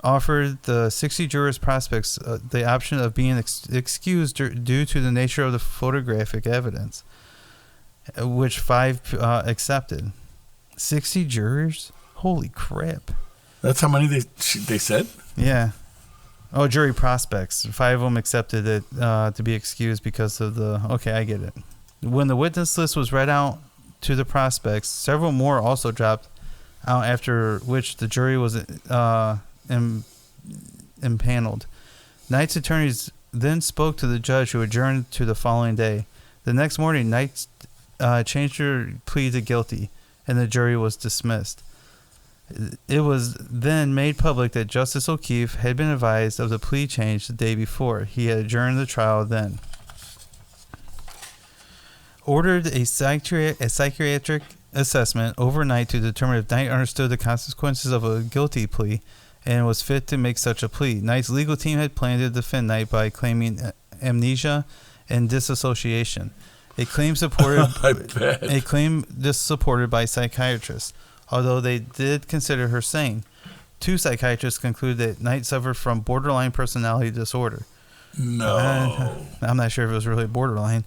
offered the 60 jurors prospects the option of being excused due to the nature of the photographic evidence, which 5 accepted. 60 jurors? Holy crap. That's how many they said? Yeah. Oh, jury prospects. 5 of them accepted it to be excused because of the... Okay, I get it. When the witness list was read out to the prospects, several more also dropped out, after which the jury was impaneled. Knight's attorneys then spoke to the judge, who adjourned to the following day. The next morning, Knight changed her plea to guilty, and the jury was dismissed. It was then made public that Justice O'Keefe had been advised of the plea change the day before. He had adjourned the trial then. Ordered a psychiatric assessment overnight to determine if Knight understood the consequences of a guilty plea and was fit to make such a plea. Knight's legal team had planned to defend Knight by claiming amnesia and disassociation, a claim supported by psychiatrists, although they did consider her sane. 2 psychiatrists concluded that Knight suffered from borderline personality disorder. No. I'm not sure if it was really borderline.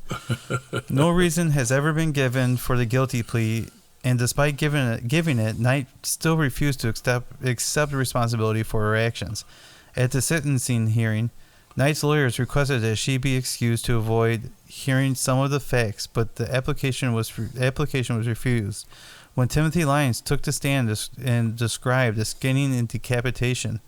No reason has ever been given for the guilty plea, and despite giving it, Knight still refused to accept responsibility for her actions. At the sentencing hearing, Knight's lawyers requested that she be excused to avoid hearing some of the facts, but the application was refused. When Timothy Lyons took the stand and described the skinning and decapitation,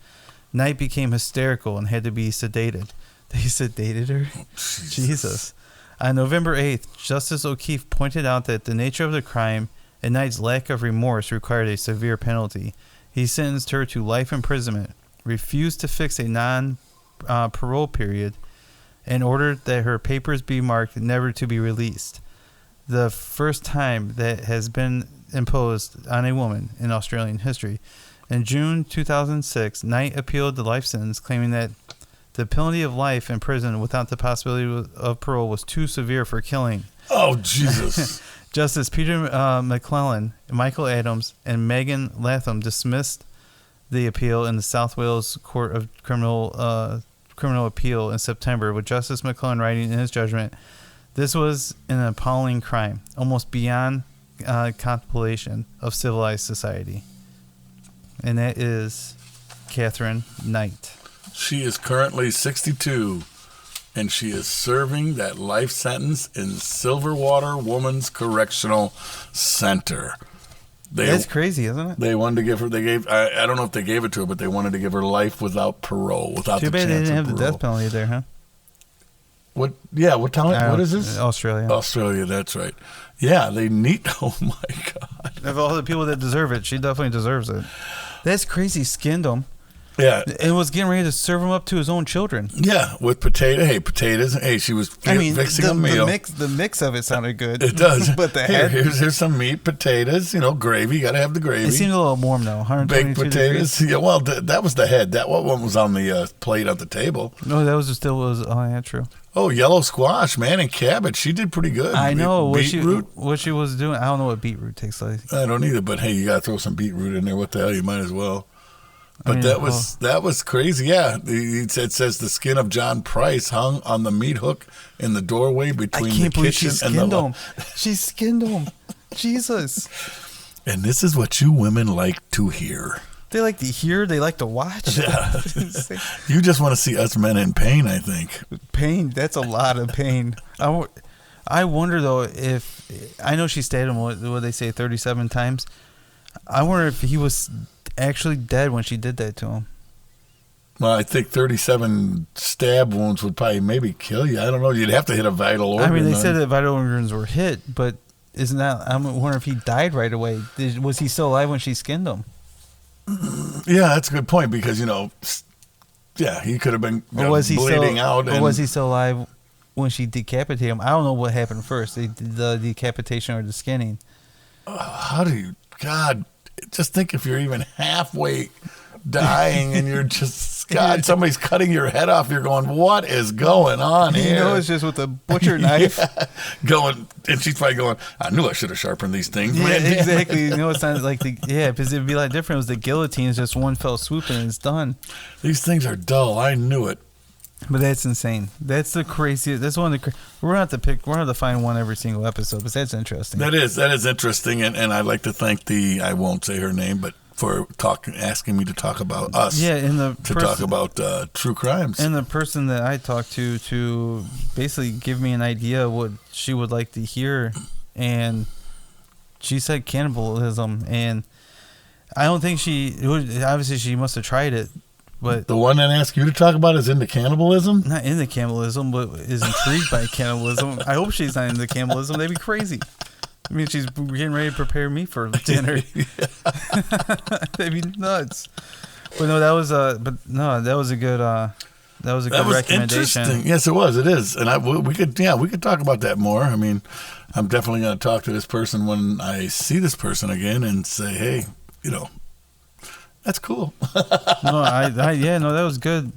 Knight became hysterical and had to be sedated. They sedated her? Oh, Jesus. On November 8th, Justice O'Keefe pointed out that the nature of the crime and Knight's lack of remorse required a severe penalty. He sentenced her to life imprisonment, refused to fix a non-parole period, and ordered that her papers be marked never to be released. The first time that has been imposed on a woman in Australian history. In June 2006, Knight appealed the life sentence, claiming that the penalty of life in prison without the possibility of parole was too severe for killing. Oh, Jesus. Justice Peter McClellan, Michael Adams, and Megan Latham dismissed the appeal in the South Wales Court of Criminal Appeal in September, with Justice McClellan writing in his judgment, "This was an appalling crime, almost beyond contemplation of civilized society." And that is Catherine Knight. She is currently 62, and she is serving that life sentence in Silverwater Women's Correctional Center. That's crazy, isn't it? They wanted to give her. I don't know if they gave it to her, but they wanted to give her life without parole, without the chance of parole. Too bad they didn't have the death penalty there, huh? What? Yeah. What town? What is this? Australia. Australia. That's right. Yeah. They need. Oh my God. Of all the people that deserve it, she definitely deserves it. That's crazy. Skinned him. Yeah. And was getting ready to serve him up to his own children. Yeah, with potatoes. Hey, she was fixing a meal. The mix of it sounded good. It does. But the head. Here's some meat, potatoes, gravy. You got to have the gravy. It seemed a little warm, though. 122 baked potatoes. Degrees. Yeah, well, that was the head. That one was on the plate at the table. No, that was oh, yeah, true. Oh, yellow squash, man, and cabbage. She did pretty good. I know. Beetroot. What she was doing. I don't know what beetroot tastes like. I don't either, but hey, you got to throw some beetroot in there. What the hell? You might as well. But that was crazy. Yeah, it says the skin of John Price hung on the meat hook in the doorway between the kitchen and the. She skinned him. Jesus. And this is what you women like to hear. They like to hear. They like to watch. Yeah. You just want to see us men in pain, I think. Pain. That's a lot of pain. I wonder though if I know she stabbed him. What they say 37 times. I wonder if he was actually dead when she did that to him. Well, I think 37 stab wounds would probably maybe kill you. I don't know. You'd have to hit a vital organ. I mean, they said that vital organs were hit, but isn't that? I'm wondering if he died right away. Was he still alive when she skinned him? Yeah, that's a good point because yeah, he could have been bleeding out. Or was he still alive when she decapitated him? I don't know what happened first, the decapitation or the skinning. How do you? God. Just think if you're even halfway dying and you're just God, somebody's cutting your head off. You're going, what is going on here? You know, it's just with a butcher knife. Going, and she's probably going, I knew I should have sharpened these things. Yeah, Man, exactly. You know, it's not like because it'd be a lot different. It was the guillotine. It's just one fell swoop and it's done. These things are dull. I knew it. But that's insane. That's the craziest. That's one of the. We're gonna have to pick. We're gonna have to find one every single episode. But that's interesting. That is interesting, and I'd like to thank I won't say her name, but for asking me to talk about us. Yeah, and talk about true crimes. And the person that I talked to basically give me an idea what she would like to hear, and she said cannibalism, and I don't think obviously she must have tried it. But the one that asked you to talk about is into cannibalism? Not into cannibalism, but is intrigued by cannibalism. I hope she's not into cannibalism. That'd be crazy. I mean, she's getting ready to prepare me for dinner. That'd be nuts. But no, that was a good recommendation. Interesting. Yes, it was. It is, and we could talk about that more. I mean, I'm definitely going to talk to this person when I see this person again and say, hey, that's cool. That was good.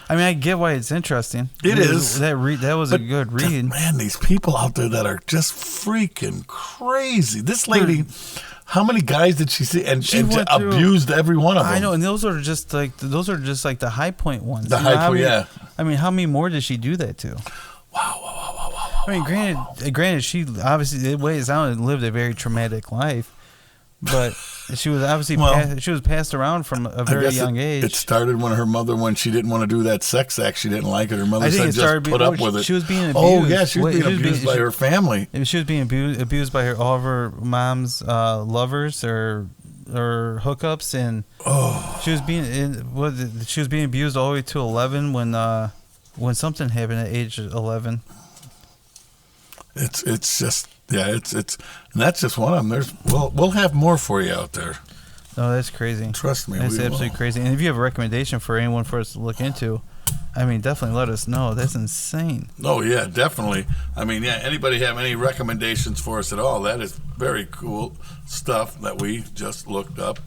I mean, I get why it's interesting. It is. That was a good read. Man, these people out there that are just freaking crazy. This lady, how many guys did she see? And she abused every one of them. I know, and those are just like the high point ones. The high point, yeah. I mean, how many more did she do that to? Wow. I mean, granted, she obviously, the way it sounded, lived a very traumatic life. But she was obviously she was passed around from a very young age. It started when she didn't want to do that sex act. She didn't like it. Her mother said just put up with it. She was being abused. Oh, yeah, she was being abused by her family. She was being abused by all of her mom's lovers or hookups, and she was being abused all the way to 11 when something happened at age 11. It's just. Yeah, it's and that's just one of them. We'll have more for you out there. No, that's crazy. Trust me, that's absolutely crazy. And if you have a recommendation for anyone for us to look into, I mean, definitely let us know. That's insane. Oh yeah, definitely. I mean, yeah. Anybody have any recommendations for us at all? That is very cool stuff that we just looked up.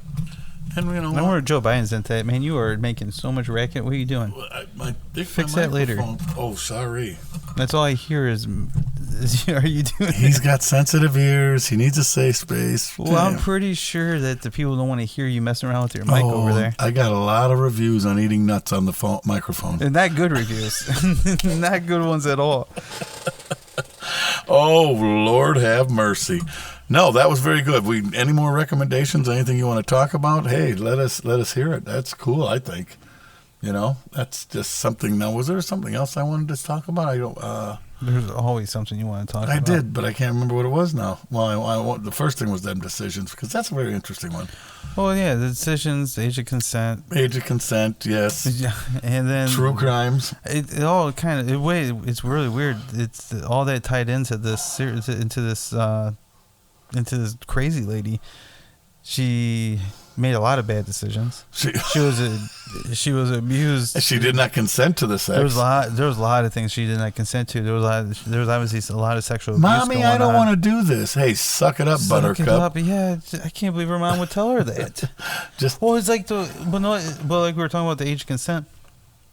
And I wonder if Joe Biden's into that. Man, you are making so much racket. What are you doing? Fix that later. Oh, sorry. That's all I hear is are you doing He's got sensitive ears. He needs a safe space. Well, I'm pretty sure that the people don't want to hear you messing around with your mic over there. I got a lot of reviews on eating nuts on the microphone. And not good reviews. Not good ones at all. Oh, Lord have mercy. No, that was very good. Any more recommendations? Anything you want to talk about? Hey, let us hear it. That's cool, I think. That's just something. Now, was there something else I wanted to talk about? I don't. There's always something you want to talk about. I did, but I can't remember what it was now. Well, the first thing was them decisions, because that's a very interesting one. Well, yeah, the decisions, age of consent. Age of consent, yes. Yeah, and then true crimes. It all kind of it's really weird. It's all that tied into this into this crazy lady. She made a lot of bad decisions. She was abused. She did not consent to the sex. There was a lot of things she did not consent to. There was obviously a lot of sexual abuse. Mommy, I don't want to do this. Hey, suck it up, Buttercup. Yeah, I can't believe her mom would tell her that. It's like but like we were talking about the age of consent.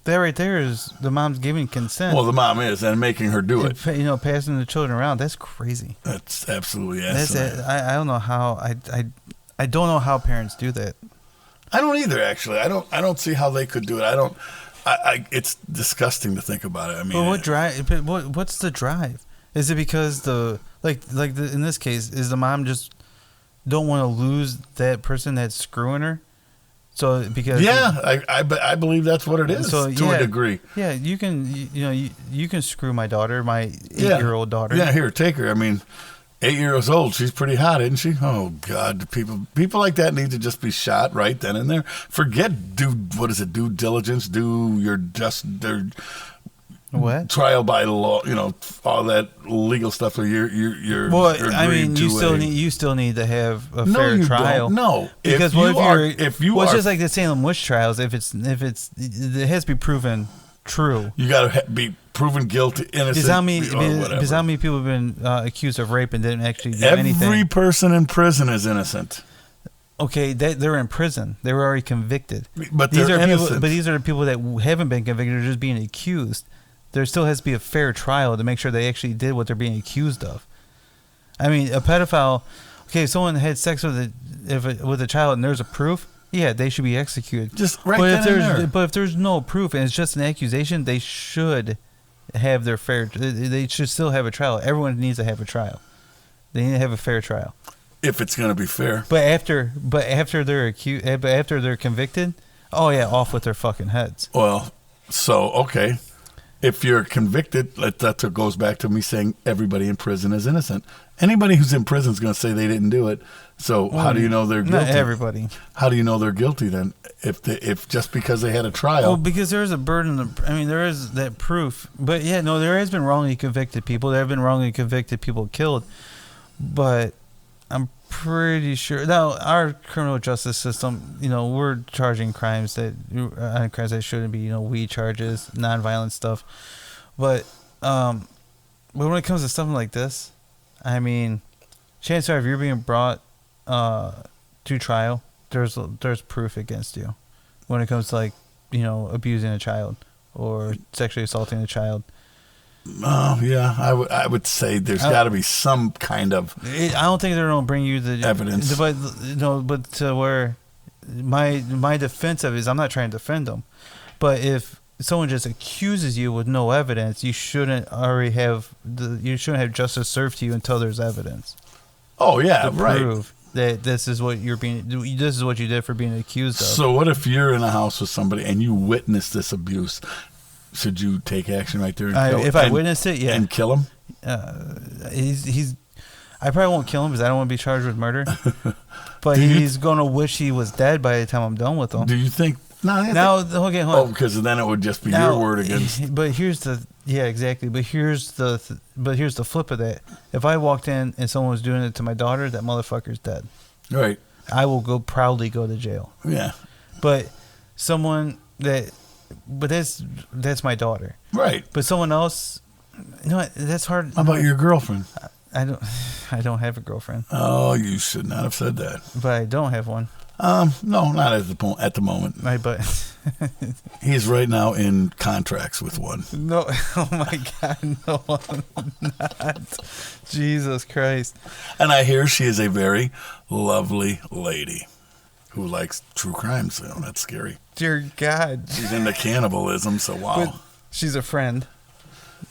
That right there is the mom's giving consent. Well, the mom is, and making her do it. Passing the children around. That's crazy. That's absolutely asinine. I don't know how I don't know how parents do that. I don't either, actually. I don't see how they could do it. It's disgusting to think about it. I mean, what's the drive? Is it because in this case, is the mom just don't want to lose that person that's screwing her? So because I believe that's what it is to a degree. Yeah, you can screw my daughter, my 8-year-old daughter. Yeah, here, take her. I mean, 8 years old, she's pretty hot, isn't she? Oh God, people like that need to just be shot right then and there. Forget due diligence, do your their what trial by law, all that legal stuff. You're I mean, you still need to have a fair trial. No, because if you it's just like the Salem witch trials. If it has to be proven true. You got to be proven guilty, innocent. Because how many people have been accused of rape and didn't actually do anything? Every person in prison is innocent. Okay, they're in prison. They were already convicted. But they're innocent. These are the people that haven't been convicted. They're just being accused. There still has to be a fair trial to make sure they actually did what they're being accused of. I mean, a pedophile. Okay, if someone had sex with a child and there's a proof, yeah, they should be executed. Just right there. But if there's no proof and it's just an accusation, they should have their fair. They should still have a trial. Everyone needs to have a trial. They need to have a fair trial. If it's going to be fair. But after they're accused, after they're convicted, oh yeah, off with their fucking heads. Well, so okay, if you're convicted, that's what goes back to me saying everybody in prison is innocent. Anybody who's in prison is going to say they didn't do it. So how do you know they're guilty? Not everybody. How do you know they're guilty then? If just because they had a trial? Well, because there is a burden. There is that proof. But yeah, no, there has been wrongly convicted people. There have been wrongly convicted people killed. But I'm pretty sure now our criminal justice system, we're charging crimes that shouldn't be, weed charges, nonviolent stuff. But when it comes to something like this, I mean, chances are if you're being brought to trial, there's proof against you. When it comes to abusing a child or sexually assaulting a child. Oh yeah, I would say there's got to be some kind of. I don't think they're gonna bring you the evidence, but to where my defense of it is I'm not trying to defend them, but if someone just accuses you with no evidence, you shouldn't have justice served to you until there's evidence. Oh yeah, right. Prove that this is what you did for being accused of. So what if you're in a house with somebody and you witness this abuse? Should you take action right there? If I witnessed it, yeah. And kill him? I probably won't kill him because I don't want to be charged with murder. But he's going to wish he was dead by the time I'm done with him. Do you think? Okay, hold on. Oh, because then it would just be your word against. But exactly. But here's the flip of that. If I walked in and someone was doing it to my daughter, that motherfucker's dead. Right. I will proudly go to jail. Yeah. But that's my daughter. Right. But someone else, that's hard. How about your girlfriend? I don't have a girlfriend. Oh, you should not have said that. But I don't have one. No, not at the moment. But he's right now in contracts with one. No, oh my God, no, I'm not. Jesus Christ. And I hear she is a very lovely lady who likes true crime, so that's scary. Dear God. She's into cannibalism, so wow. But she's a friend.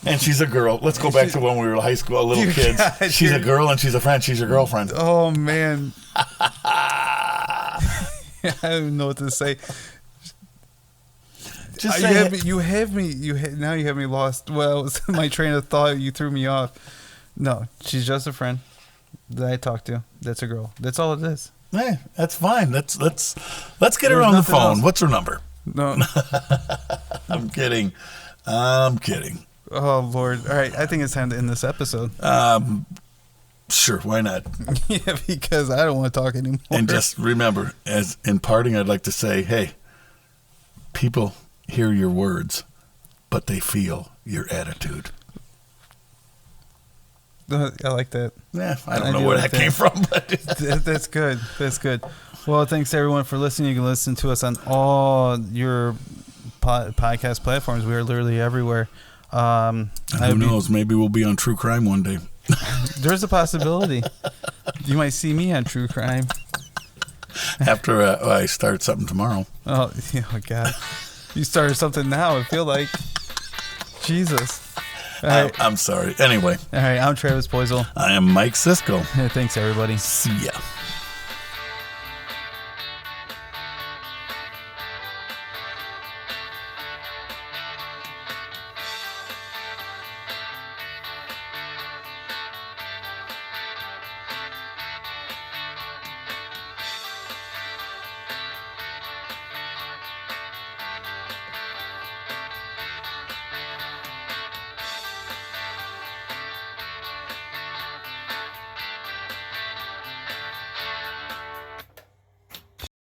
And she's a girl. Let's go back to when we were high school, little kids. God, she's a girl and she's a friend. She's your girlfriend. Oh, man. I don't even know what to say. Just say you have me lost. Well, my train of thought, you threw me off. No, she's just a friend that I talk to. That's a girl. That's all it is. Hey, that's fine. Let's get her on the phone. Else. What's her number? No. I'm kidding. Oh, Lord. All right. I think it's time to end this episode. Sure. Why not? Yeah, because I don't want to talk anymore. And just remember, as in parting, I'd like to say, hey, people hear your words, but they feel your attitude. I like that. Yeah, I don't know where that came from, but that's good. That's good. Well, thanks everyone for listening. You can listen to us on all your podcast platforms. We are literally everywhere. Who knows? Maybe we'll be on True Crime one day. There's a possibility. You might see me on True Crime after I start something tomorrow. Oh God! You started something now. I feel like Jesus. Right. I'm sorry. Anyway. All right. I'm Travis Poisel. I am Mike Sisko. Thanks, everybody. See ya.